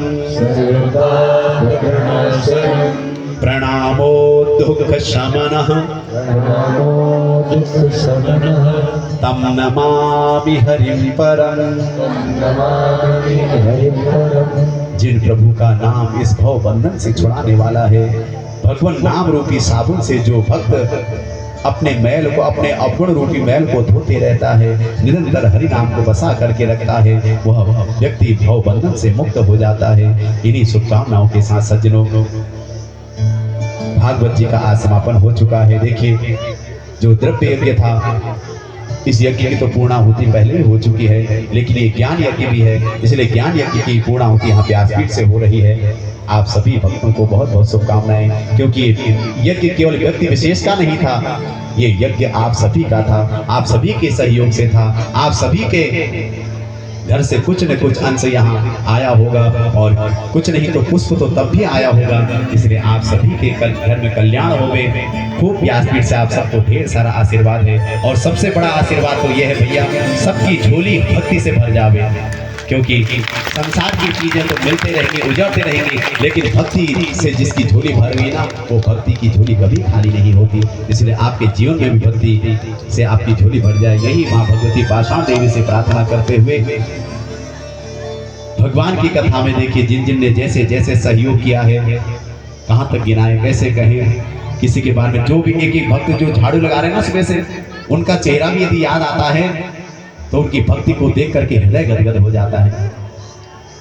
प्रणामो दुःख शमनः तम नमामि हरिं परम। जिन प्रभु का नाम इस भव बंधन से छुड़ाने वाला है, भगवान नाम रूपी साबुन से जो भक्त अपने मैल को, अपने अवगुण रूपी मैल को धोते रहता है, निरंतर हरि नाम को बसा करके रखता है, वह व्यक्ति भव बंधन से मुक्त हो जाता है। इन्हीं शुभकामनाओं के साथ सज्जनों, भागवत जी का आज समापन हो चुका है। देखिए, जो द्रव्य यज्ञ था, इस यज्ञ की तो पूर्णाहुति पहले ही हो चुकी है, लेकिन ये ज्ञान यज्ञ भी है, इसलिए ज्ञान यज्ञ की पूर्णाहुति यहाँ व्यासपीठ से हो रही है। आप सभी भक्तों को बहुत बहुत शुभकामनाएं, क्योंकि यज्ञ केवल व्यक्ति विशेष का नहीं था, ये यज्ञ आप सभी का था, आप सभी के सहयोग से था, आप सभी के घर से कुछ न कुछ अंश यहाँ आया होगा, और कुछ नहीं तो पुष्प तो तब भी आया होगा। इसलिए आप सभी के घर में कल्याण होवे। खूब व्यासपीठ से आप सबको ढेर सारा आशीर्वाद है, और सबसे बड़ा आशीर्वाद तो यह है भैया, सबकी झोली भक्ति से भर जावे। क्योंकि संसार की चीजें तो मिलते रहेंगे, उजड़ते रहेंगे, लेकिन भक्ति से जिसकी झोली भर गई ना, वो भक्ति की झोली कभी खाली नहीं होती। इसलिए आपके जीवन में भी भक्ति से आपकी झोली भर जाए, यही माँ भगवती पाषाण देवी से प्रार्थना करते हुए भगवान की कथा में देखिए जिन जिन ने जैसे जैसे सहयोग किया है, कहाँ तक गिनाए कैसे कहें किसी के बारे में। जो भी एक एक भक्त जो झाड़ू लगा रहे हैं ना सुबह से, उनका चेहरा भी यदि याद आता है तो उनकी भक्ति को देख करके हृदय गदगद हो जाता है।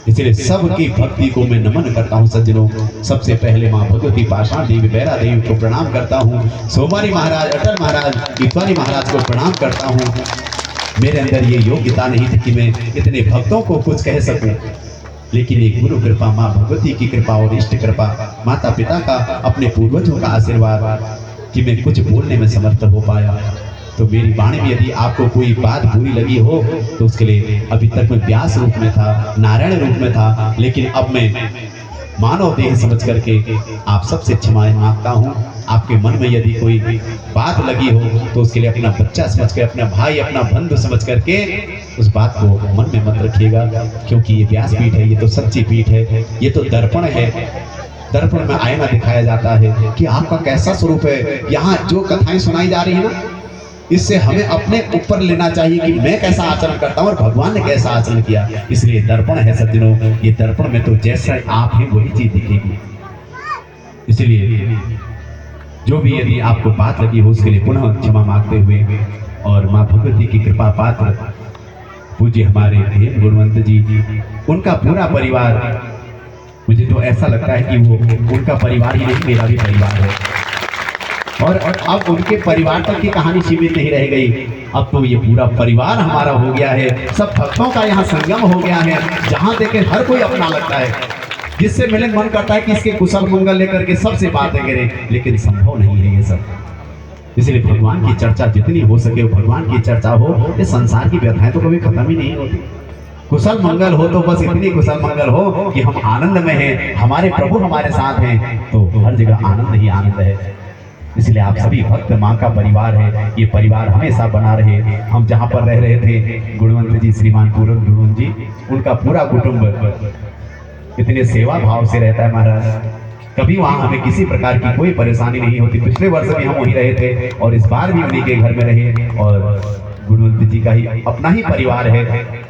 इसलिए सबकी भक्ति को मैं नमन करता हूँ सज्जनों। सबसे पहले माँ भगवती पाषाण देवी बैरा देवी को प्रणाम करता हूँ, सोमवारी महाराज, अटल महाराज, इतवारी महाराज को प्रणाम करता हूँ। मेरे अंदर ये योग्यता नहीं थी कि मैं इतने भक्तों को कुछ कह सकूं, लेकिन एक गुरु कृपा, माँ भगवती की कृपा और इष्ट कृपा, माता पिता का, अपने पूर्वजों का आशीर्वाद कि मैं कुछ बोलने में समर्थ हो पाया। तो मेरी वाणी में यदि आपको कोई बात बुरी लगी हो तो उसके लिए अभी तक मैं व्यास रूप में था, नारायण रूप में था, लेकिन अब मैं मानव देह समझ करके आप सबसे क्षमाएं मांगता हूँ। आपके मन में यदि कोई बात लगी हो तो उसके लिए अपना बच्चा समझ कर, अपना भाई, अपना बंधु समझ करके उस बात को मन में मत रखिएगा, क्योंकि ये व्यासपीठ है, ये तो सच्ची पीठ है, ये तो दर्पण है। दर्पण में आईना दिखाया जाता है कि आपका कैसा स्वरूप है। यहाँ जो कथाएं सुनाई जा रही है ना, इससे हमें अपने ऊपर लेना चाहिए कि मैं कैसा आचरण करता हूँ और भगवान ने कैसा आचरण किया। इसलिए दर्पण है सज्जनों, ये दर्पण में तो जैसा आप हैं वही चीज दिखेगी। इसलिए जो भी यदि आपको बात लगी हो उसके लिए पुनः क्षमा मांगते हुए और माँ भगवती की कृपा पात्र पूज्य हमारे हेम गुणवंत जी, उनका पूरा परिवार, मुझे तो ऐसा लगता है कि वो उनका परिवार ही नहीं, मेरा भी परिवार है। और अब उनके परिवार तक की कहानी सीमित नहीं रह गई, अब तो ये पूरा परिवार हमारा हो गया है। सब भक्तों का यहाँ संगम हो गया है, जहाँ देखे हर कोई अपना लगता है, जिससे मिलन मन करता है कि इसके कुशल मंगल लेकर के सबसे बातें करें, लेकिन संभव नहीं है ये सब। इसलिए भगवान की चर्चा जितनी हो सके भगवान की चर्चा हो। ये संसार की व्यथाएं तो कभी खत्म ही नहीं होती। कुशल मंगल हो तो बस इतनी कुशल मंगल हो कि हम आनंद में हैं, हमारे प्रभु हमारे साथ हैं, तो हर जगह आनंद ही आनंद है। इसलिए आप सभी भक्त माँ का परिवार है, ये परिवार हमेशा बना रहे। हम जहाँ पर रह रहे थे, गुणवंत जी, श्रीमान पूरन गुणवंत जी, उनका पूरा कुटुंब इतने सेवा भाव से रहता है महाराज। कभी वहाँ हमें किसी प्रकार की कोई परेशानी नहीं होती। पिछले वर्ष भी हम वहीं रहे थे और इस बार भी उन्हीं के घर में रहे, और गुणवंत जी का ही अपना ही परिवार है।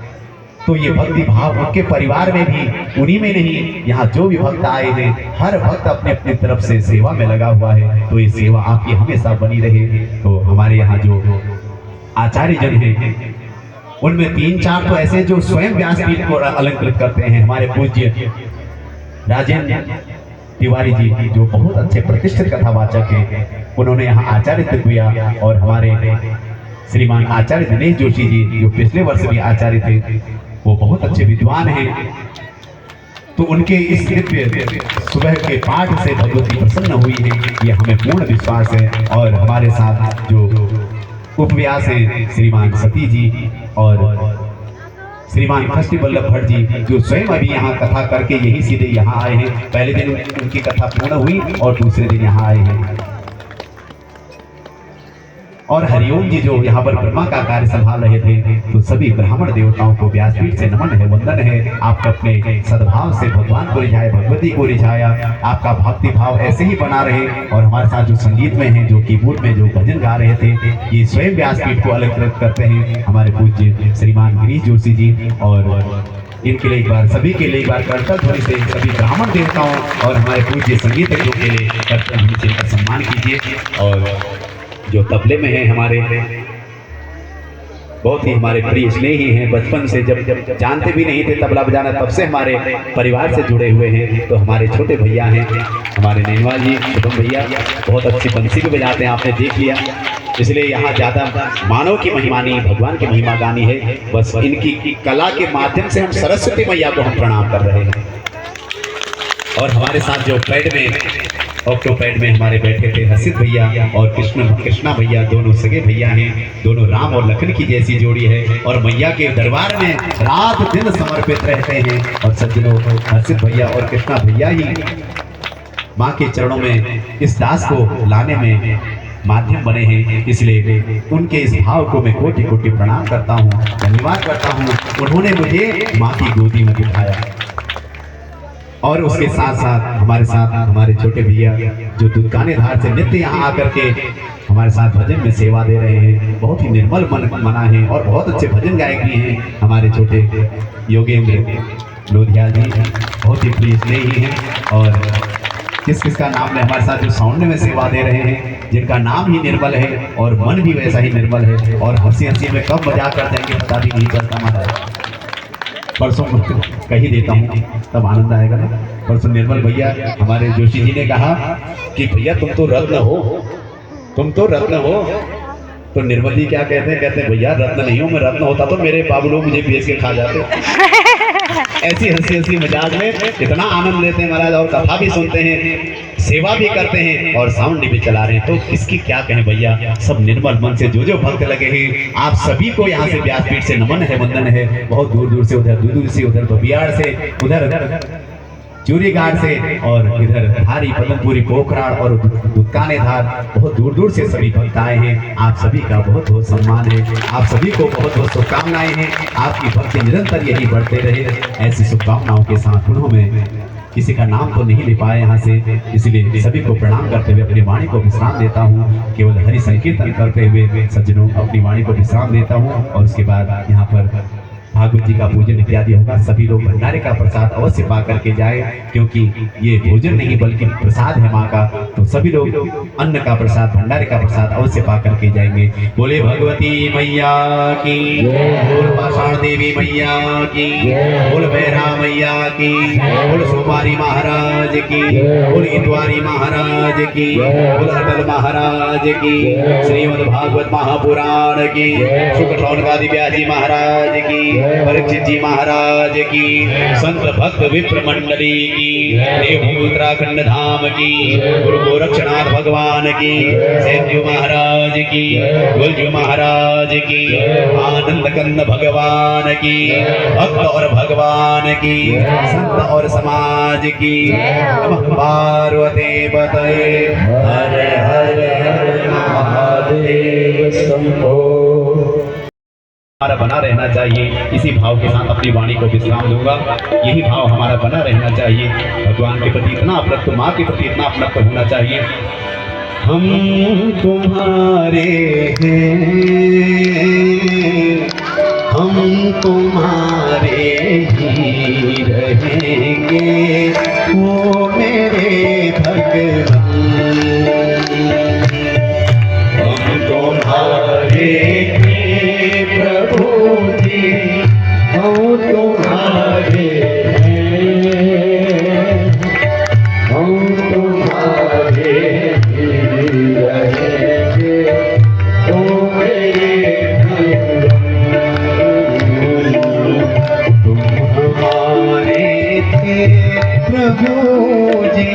तो ये भक्ति भाव उनके परिवार में भी, उन्हीं में नहीं, यहाँ जो भी भक्त आए हैं हर भक्त अपने अपनी तरफ से सेवा में लगा हुआ है। तो ये सेवा आपकी हमेशा बनी रहे। तो हमारे यहाँ जो आचार्य जन हैं उनमें 3-4 तो ऐसे जो स्वयं व्यासपीठ को अलंकृत करते हैं। हमारे पूज्य राजेंद्र तिवारी जी, जो बहुत अच्छे प्रतिष्ठित कथावाचक हैं, उन्होंने यहाँ आचार्यत्व किया। और हमारे श्रीमान आचार्य दिनेश जोशी जी, जो पिछले वर्ष भी आचार्य थे, वो बहुत अच्छे विद्वान हैं। तो उनके इस दिव्य सुबह के पाठ से भगवती प्रसन्न हुई है, ये हमें पूर्ण विश्वास है। और हमारे साथ जो उपव्यास है श्रीमान सती जी और श्रीमान खष्टी वल्लभ भट्ट जी, जो स्वयं अभी यहाँ कथा करके यही सीधे यहाँ आए हैं। पहले दिन उनकी कथा पूर्ण हुई और दूसरे दिन यहाँ आए हैं। और हरिओम जी जो यहाँ पर ब्रह्मा का कार्य संभाल रहे थे। तो सभी ब्राह्मण देवताओं को व्यासपीठ से नमन है, वंदन है। आप अपने सद्भाव से भगवान को रिझाए, भगवती को रिझाया, आपका भक्ति भाव ऐसे ही बना रहे। और हमारे साथ जो संगीत में हैं, जो कीबोर्ड में जो भजन गा रहे थे, ये स्वयं व्यासपीठ को अलंकृत करते हैं हमारे पूज्य श्रीमान गिरीश जोशी जी। और इनके लिए एक बार, सभी के लिए एक बार करतल ध्वनि से सभी ब्राह्मण देवताओं और हमारे पूज्य संगीतज्ञों के लिए करतल ध्वनि से इनका सम्मान कीजिए। और जो तबले में हैं हमारे बहुत ही हमारे प्रिय स्नेही हैं, बचपन से जब जानते भी नहीं थे तबला बजाना, तब से हमारे परिवार से जुड़े हुए हैं। तो हमारे छोटे भैया हैं हमारे नैनवा जी, शुभम भैया, बहुत अच्छी बंसी भी बजाते हैं, आपने देख लिया। इसलिए यहाँ ज़्यादा मानव की महिमा नहीं, भगवान की महिमा गानी है। बस इनकी कला के माध्यम से हम सरस्वती मैया को हम प्रणाम कर रहे हैं। और हमारे साथ जो पैड में, ऑक्टोपैड में हमारे बैठे थे हसित भैया और कृष्णा भैया, दोनों सगे भैया हैं। दोनों राम और लखन की जैसी जोड़ी है और मैया के दरबार में रात दिन समर्पित रहते हैं। और सज्जनों, हसित भैया और कृष्णा भैया ही माँ के चरणों में इस दास को लाने में माध्यम बने हैं। इसलिए उनके इस भाव को मैं कोटि कोटि प्रणाम करता हूँ, धन्यवाद करता हूँ। उन्होंने मुझे माँ की गोदी में बिठाया। और उसके साथ साथ हमारे छोटे भैया जो दुकाने धार से नित्य यहाँ आकर के हमारे साथ भजन में सेवा दे रहे हैं, बहुत ही निर्मल मन मना है और बहुत अच्छे भजन गायक भी हैं हमारे छोटे योगेंद्र। लोधिया जी बहुत ही प्रिय स्नेही हैं और किस किस का नाम है हमारे साथ जो साउंड में सेवा दे रहे हैं, जिनका नाम ही निर्मल है और मन भी वैसा ही निर्मल है और हंसी हंसी में कब मजाक कर जाएंगे पता भी नहीं चलता महाराज। परसों कही देता हूँ तब आनंद आएगा ना। परसों निर्मल भैया हमारे जोशी जी ने कहा कि भैया तुम तो रत्न हो, तुम तो रत्न हो। तो निर्मल जी क्या कहते हैं भैया रत्न नहीं हो, मैं रत्न होता तो मेरे बाबू लोग मुझे बेच के खा जाते। ऐसी हंसी हंसी मजाक में इतना आनंद लेते हैं महाराज और कथा भी सुनते हैं, सेवा भी करते हैं और साउंड भी चला रहे हैं। तो इसकी क्या कहें भैया, सब निर्मल मन से जो भक्त लगे हैं आप सभी को यहाँ से व्यासपीठ से नमन है, वंदन है। बहुत दूर दूर से उधर, दूर से उधर, तो बिहार से उधर चूरी घाट से और इधर धारी पदमपुरी पोखरा और दुदकाने धार, बहुत दूर दूर से सभी भक्त आए हैं। आप सभी का बहुत बहुत सम्मान है, आप सभी को बहुत बहुत शुभकामनाएं हैं। आपकी भक्ति निरंतर यही बढ़ते रहे। ऐसी शुभकामनाओं के साथ उन्होंने किसी का नाम तो नहीं ले पाए यहाँ से, इसलिए सभी को प्रणाम करते हुए अपनी वाणी को विश्राम देता हूँ। केवल हरि संकीर्तन करते हुए सज्जनों अपनी वाणी को विश्राम देता हूँ और उसके बाद यहाँ पर भागवत जी का पूजन इत्यादि होगा। सभी लोग भंडारे का प्रसाद अवश्य पा करके जाए, क्योंकि ये भोजन नहीं बल्कि प्रसाद है माँ का। तो सभी लोग अन्न का प्रसाद, भंडारे का प्रसाद अवश्य पा करके जाएंगे। बोले भगवती मैया की, बोल पाषाण देवी मैया की, बोल भैरा मैया की, बोल सोमारी महाराज की, बोल इतवारी महाराज की, बोल अटल महाराज की, श्रीमद् भागवत महापुराण की, शुक शौनकादि व्यासी महाराज की, परीक्षित जी महाराज की, संत भक्त विप्र मंडली की, देवभूमि उत्तराखंड धाम की, गुरु गोरक्षनाथ भगवान की, सेवजी महाराज की, गुलजू महाराज की, आनंद कंद भगवान की, भक्त और भगवान की, संत और समाज की। नमः पार्वती पतये हर हर हर महादेव शंभो। हमारा बना रहना चाहिए, इसी भाव के साथ अपनी वाणी को विश्राम दूंगा। यही भाव हमारा बना रहना चाहिए। भगवान के प्रति इतना अपनत्व, माँ के प्रति इतना अपनत्व होना चाहिए। हम तुम्हारे हैं, हम तुम्हारे ही रहेंगे, वो मेरे भगवान। हम तुम्हारे प्रभु जी, हम तुम्हारे हैं, हम तुम्हारे ही रहेंगे, तो मेरे तुम हमारे थे प्रभु जी,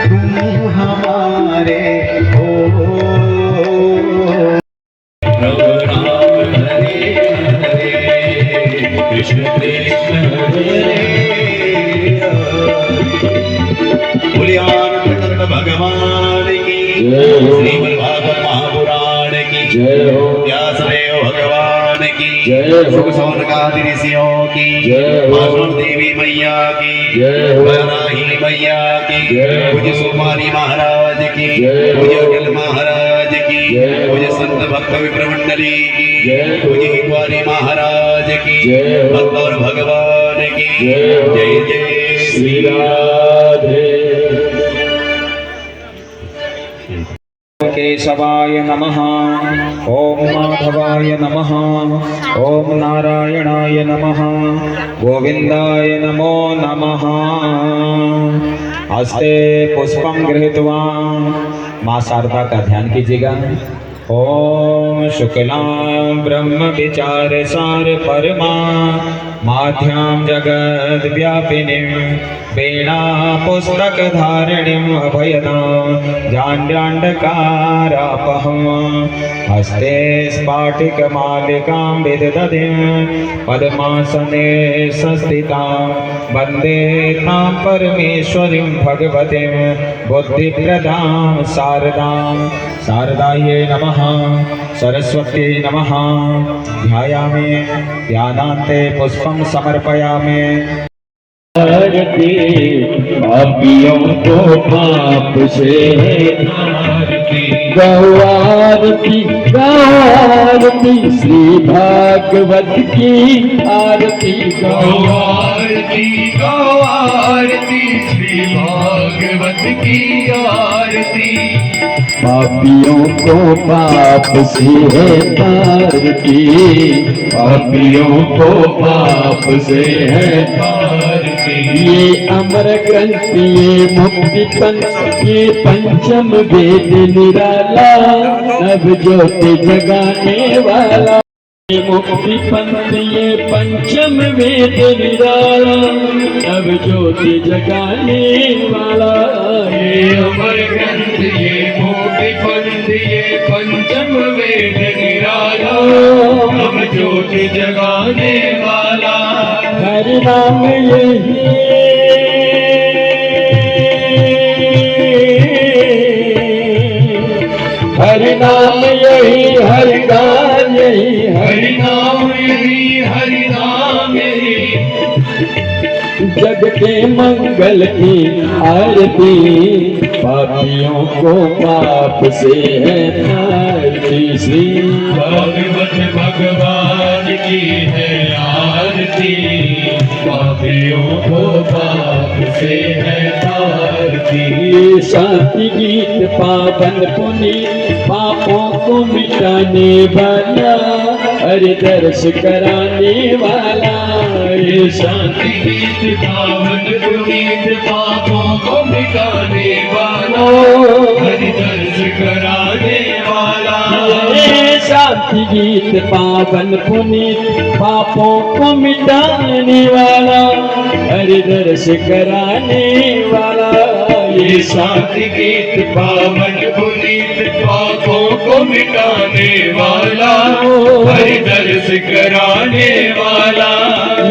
तुम हमारे हो। कृष्ण कृष्ण बोले आनंद कंद भगवान की, श्रीमद् भागवत महापुराण की, व्यासदेव भगवान की, शुक शौनकादि ऋषियों की, पाषाण देवी मैया की, वराही मैया की, पूज्य सोमारी महाराज की, पूज्य अटल महाराज की, पूज्य संत भक्त विप्र मंडली की, पूज्य इतवारी महाराज की, भक्त और भगवान की जय जय श्री राधे। केशवाय नमः, ओम माधवाय नमः, ओम नारायणाय नमः, गोविंदाय नमो नमः। हस्ते पुष्पम गृहीत्वा माँ शारदा का ध्यान कीजिएगा। ओम शुक्लां ब्रह्म विचार सार परमा माध्यां जगद व्यापिनीं वीणा पुस्तक धारिणीं अभयदां जाड्याण्डकारापहं हस्ते स्फाटिकमालिकां विदधतीं पद्मासने संस्थितां वन्दे तां परमेश्वरीं भगवतीं बुद्धिप्रदां शारदां। शारदायै नमः, सरस्वत्यै नमः। ध्यायामि, ध्यानान्ते पुष्पं समर्पयामि। पापियों को पाप से गौर की आरती श्री भागवत की आरती गाओ आरती गौ आरती श्री भागवत की आरती। पापियों को पाप से है तारती पापियों को पाप से है तारती ये अमर ग्रंथ ये मुक्ति पंथ ये पंचम वेद निराला अब ज्योति जगाने वाला ये मुक्ति पंथ ये पंचम वेद निराला अब ज्योति जगाने वाला ये अमर ग्रंथ ये मोटी पंथ ये पंचम वेद निराला अब ज्योति जगाने वाला। हरि नाम यही हरि नाम यही हरि गान यही हरि नाम यही हरि नाम यही जग के मंगल की आरती पापियों को पाप से है तारती श्री भागवत भगवान की है आरती पापियों को पाप से है तारती। ये शांति गीत पावन पुनीत पापों को मिटाने वाला हरि दर्श कराने वाला ये शांति गीत पावन पुनीत पापों को मिटाने वाला हरि दर्श कराने वाला। ये शांति गीत पावन पुनीत पापों को मिटाने वाला हरि दर्श कराने वाला ये शांति गीत पावन पुनीत पापों को मिटाने वाला हरि दर्श कराने वाला।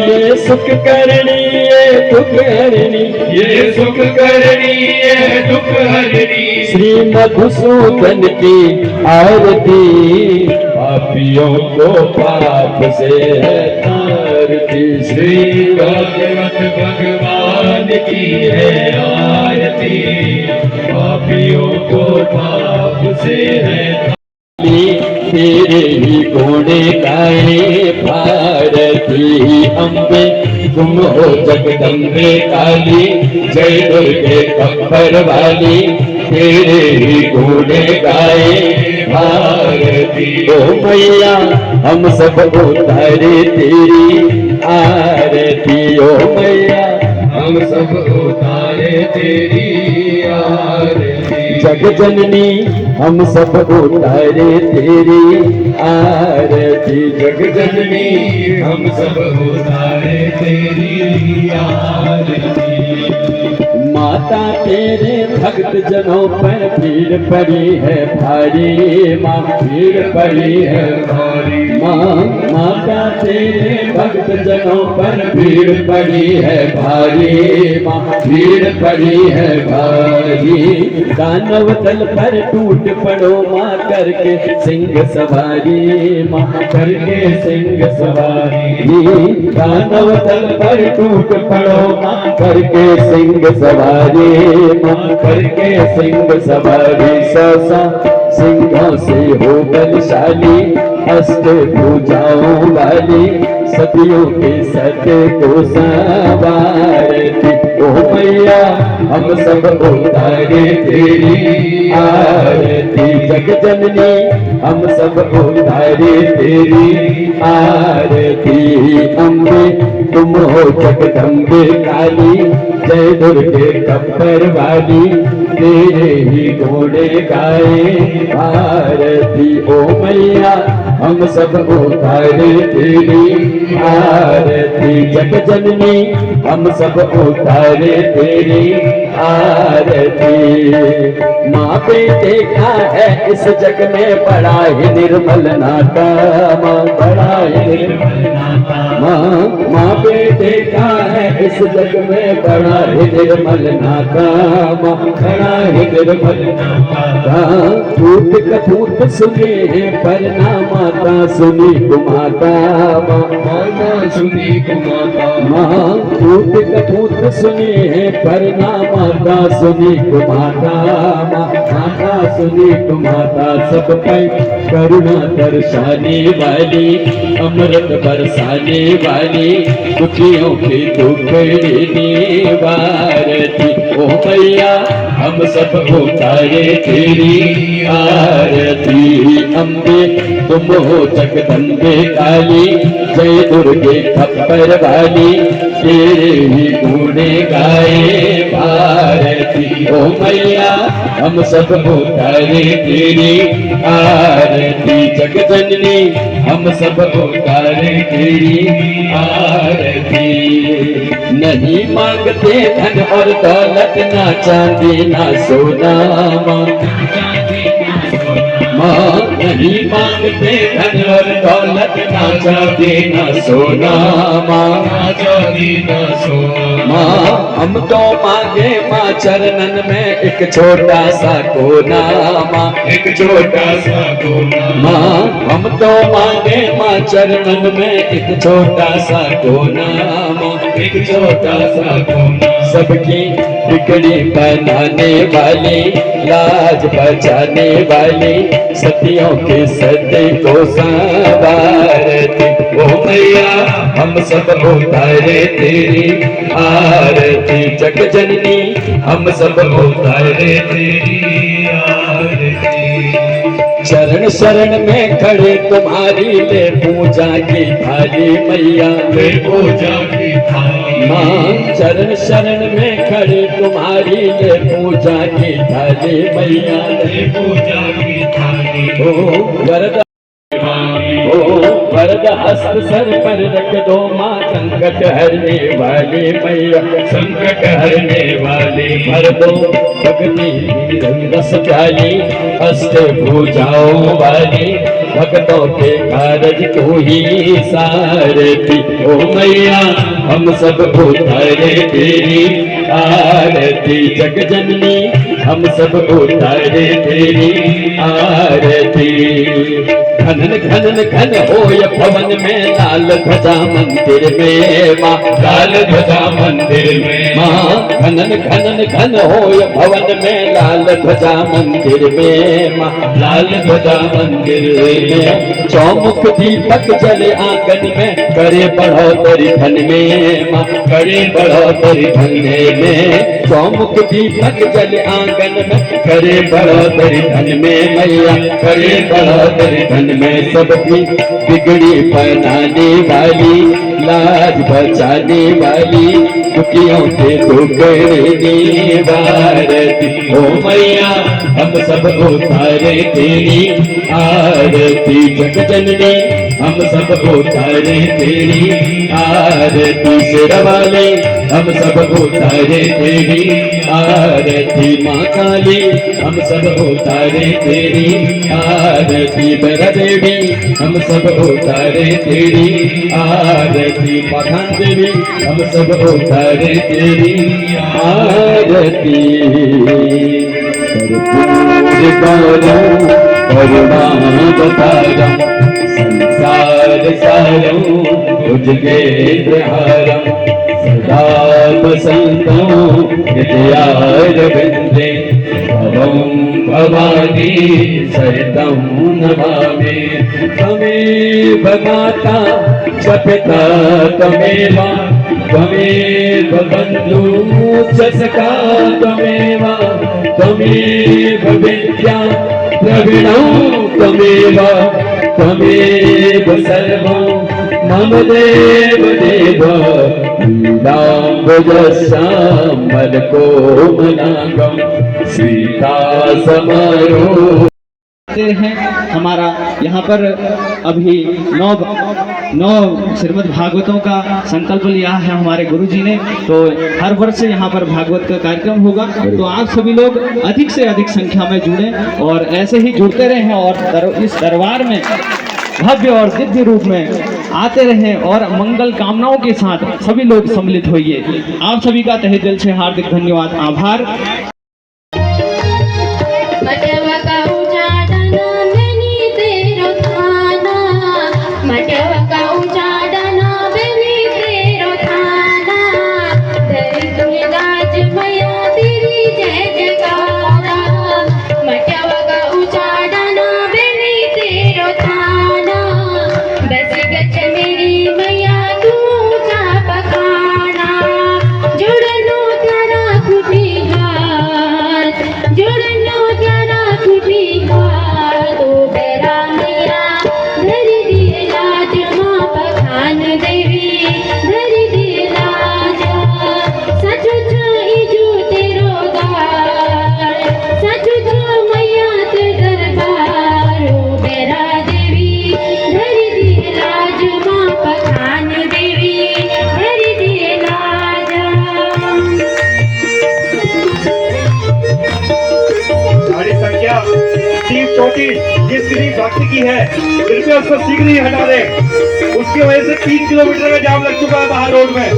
ये सुख करनी ये दुख हरणी ये सुख करनी ये दुख हरनी श्री मधुसूदन की आरती पापियों को पाप से है तारती श्री भागवत भगवान की है आरती पापियों को पाप से है। तेरे ही घोड़े गाए भारती अम्बे तुम हो जगदम्बे काली जय दुर्गे कब्बर वाली तेरे ही घोड़े गाए भारती ओ मैया हम सब उतारे तेरी आरती ओ मैया हम सब उतारे तेरी आरती जग जननी हम सब उतारे तेरी आरती जग जननी हम सब उतारे तेरी आरती। माता तेरे भक्त जनों पर भीड़ पड़ी है भारी माँ भीड़ पड़ी है भारी माँ माता तेरे भक्त जनों पर भीड़ पड़ी है भारी माँ भीड़ पड़ी है भारी दानव दल पर टूट पड़ो माँ करके सिंह सवारी माँ करके सिंह सवारी दानव दल पर टूट पड़ो माँ करके सिंह सवारी माँ करके सिंह सवारी सौसा सिंहों से हो बलशाली अष्ट भुजाओं वाली सतियों के सत्य को संवारती ओ मैया हम सब उतारे तेरी आरती जग जननी हम सब उतारे तेरी आरती अम्बे तुम हो जगदम्बे काली जय दुर्गे कब्बर वाली तेरे ही घोड़े गाए आरती ओ मैया हम सब उतारे तेरी आरती जग जननी हम सब उतारे तेरी आरती माँ बेटे का है इस जग में बड़ा ही निर्मल नाता माँ बड़ा ही निर्मल नाता माँ बेटे का है इस जग में बड़ा ही निर्मल नाता, माँ बड़ा ही निर्मल नाता। पूत कपूत सुने हैं पर ना माता सुनी कुमाता, माँ सुनी कुमाता। माँ पूत कपूत सुने हैं पर ना माता सुनी कुमाता, माँ माता सुनी कुमाता। सब पर करुणा दर्शाने वाली, अमृत बरसाने वाली, दुखियों की दुखड़ी वारती। ओ मैया हम सब उतारे तेरी आरती। अम्बे तुम हो जगदम्बे काली, जय दुर्गे खप्पर वाली, तेरे ही गुणे गाए भारती। ओ मैया हम सब उतारे तेरी आरती। जग जननी हम सब उतारे तेरी आरती। नहीं मांगते धन और दौलत, ना चांदी ना सोना, माँ नहीं मांगते धन और दौलत, ना चांदी ना सोना, माँ चांदी ना सोना। माँ हम तो मांगे माँ चरणन में एक छोटा सा कोना, माँ एक छोटा सा कोना। माँ हम तो मांगे माँ चरणन में एक छोटा सा कोना, माँ एक छोटा सा कोना। सबकी बिगड़ी बनाने वाली, लाज बचाने वाली, सतियों के सत्य को संवारती। ओ मैया हम सब उतारे तेरी आरती। जग जननी हम सब उतारे तेरी आरती। शरण शरण में खड़े तुम्हारी, ले पूजा की थाली मैया, ले पूजा की थाली। माँ चरण शरण में खड़े तुम्हारी, ले पूजा की थाली मैया, ले पूजा की थाली। ओ वरद वरद हस्त सर पर रख दो माँ, संकट हरने वाली मैया, संकट हरने वाली। भर दो भक्ति रंग रस प्याली, अष्ट भुजाओं वाली, भक्तों के कारज तू ही सारथी। ओ मैया हम सब उतारे तेरी आरती। जग जननी हम सब उतारे तेरी आरती। घनन घनन घन होय पवन में, लाल ध्वजा मंदिर में माँ, लाल ध्वजा मंदिर में माँ। घनन घनन घन होय भवन में, लाल ध्वजा मंदिर में माँ, लाल ध्वजा मंदिर में। चौमुख दीपक जले आंगन में, करे बढ़ोतरी धन में माँ, करे बढ़ोतरी धन में। चौमुख दीपक जले आंगन में, करे बढ़ोतरी धन में मैया, करे बढ़ोतरी धन में। सबकी बिगड़ी बनाने वाली, लाज बचाने वाली, दुखियों के दुखड़े वारती। ओ मैया हम सब उतारे तेरी आरती। जग जननी हम सब उतारे तेरी आरती। शेरवाले हम सब उतारे तेरी आरती। माँ काली हम सब उतारे तेरी आरती। बेरा देवी हम सब उतारे तेरी आरती। पाखंड देवी हम सब उतारे तेरी आरती। करुणावतारम संसार सारम, तुझके प्रहारम सदा बसंतो हृदयारविंदे। भवं भवानी सहितं नमामि। त्वमेव माता च पिता त्वमेव, त्वमेव बन्धुः च सखा त्वमेव, त्वमेव विद्या द्रविणौ त्वमेव, त्वमेव सर्वं मम देव देव। लीलाम्बुजश्यामल कोमलांगं सीता समारोह हैं। हमारा यहाँ पर अभी नौ श्रीमद् भागवतों का संकल्प लिया है हमारे गुरुजी ने। तो हर वर्ष यहाँ पर भागवत का कार्यक्रम होगा, तो आप सभी लोग अधिक से अधिक संख्या में जुड़ें और ऐसे ही जुड़ते रहें और इस दरबार में भव्य और दिव्य रूप में आते रहें और मंगल कामनाओं के साथ सभी लोग सम्मिलित होइए। आप सभी का तहे दिल से हार्दिक धन्यवाद, आभार। जिसकी भक्ति की है कृपया उसको शीघ्र ही हटा दे। उसकी वजह से 3 किलोमीटर का जाम लग चुका है बाहर रोड में।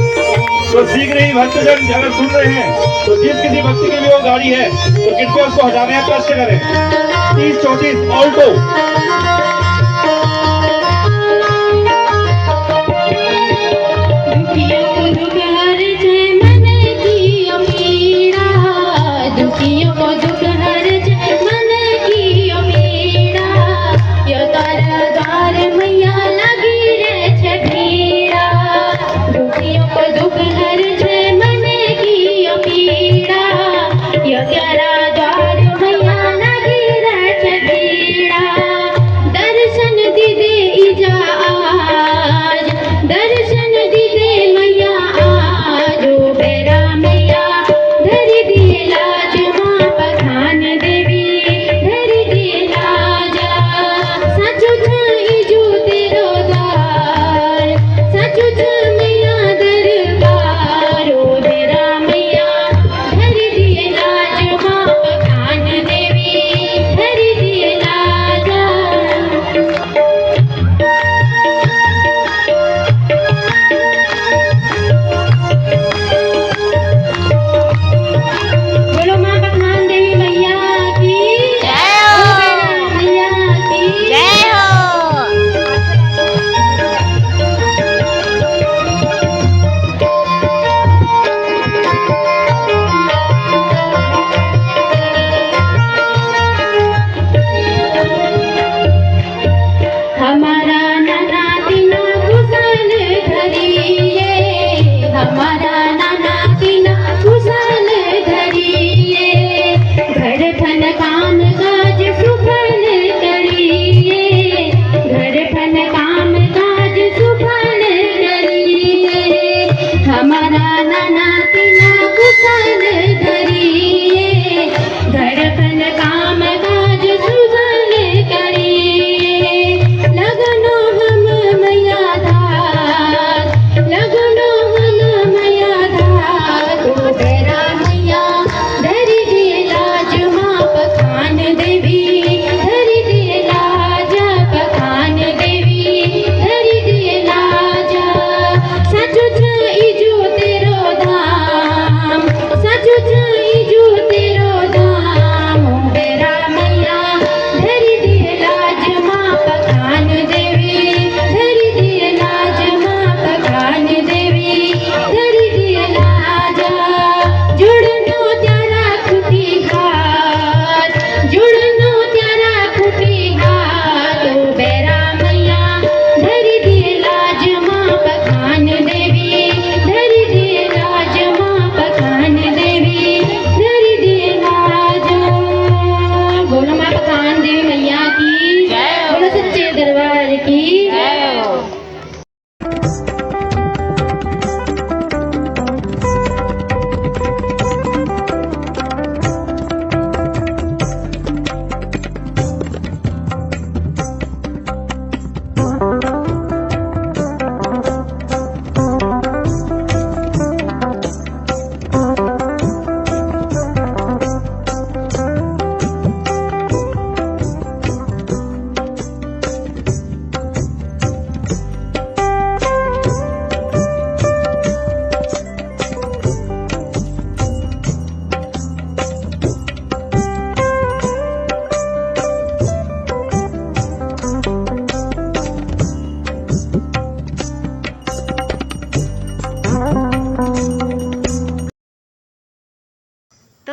तो शीघ्र ही भक्तजन अगर सुन रहे हैं तो जिस किसी भक्ति के लिए वो गाड़ी है तो कृपया उसको हटाने का कष्ट करें। 30-34 ऑल्टो।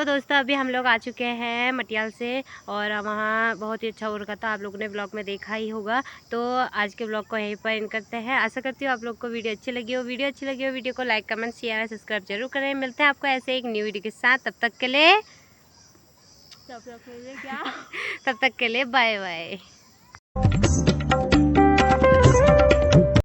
तो दोस्तों अभी हम लोग आ चुके हैं मटियाल से और वहाँ बहुत ही अच्छा हो रखा था, आप लोगों ने ब्लॉग में देखा ही होगा। तो आज के ब्लॉग को यहीं पर एंड करते हैं। आशा करती हूँ आप लोग को वीडियो अच्छी लगी हो। वीडियो को लाइक कमेंट शेयर और सब्सक्राइब जरूर करें। मिलते हैं आपको ऐसे एक न्यू वीडियो के साथ। तब तक के लिए बाय बाय।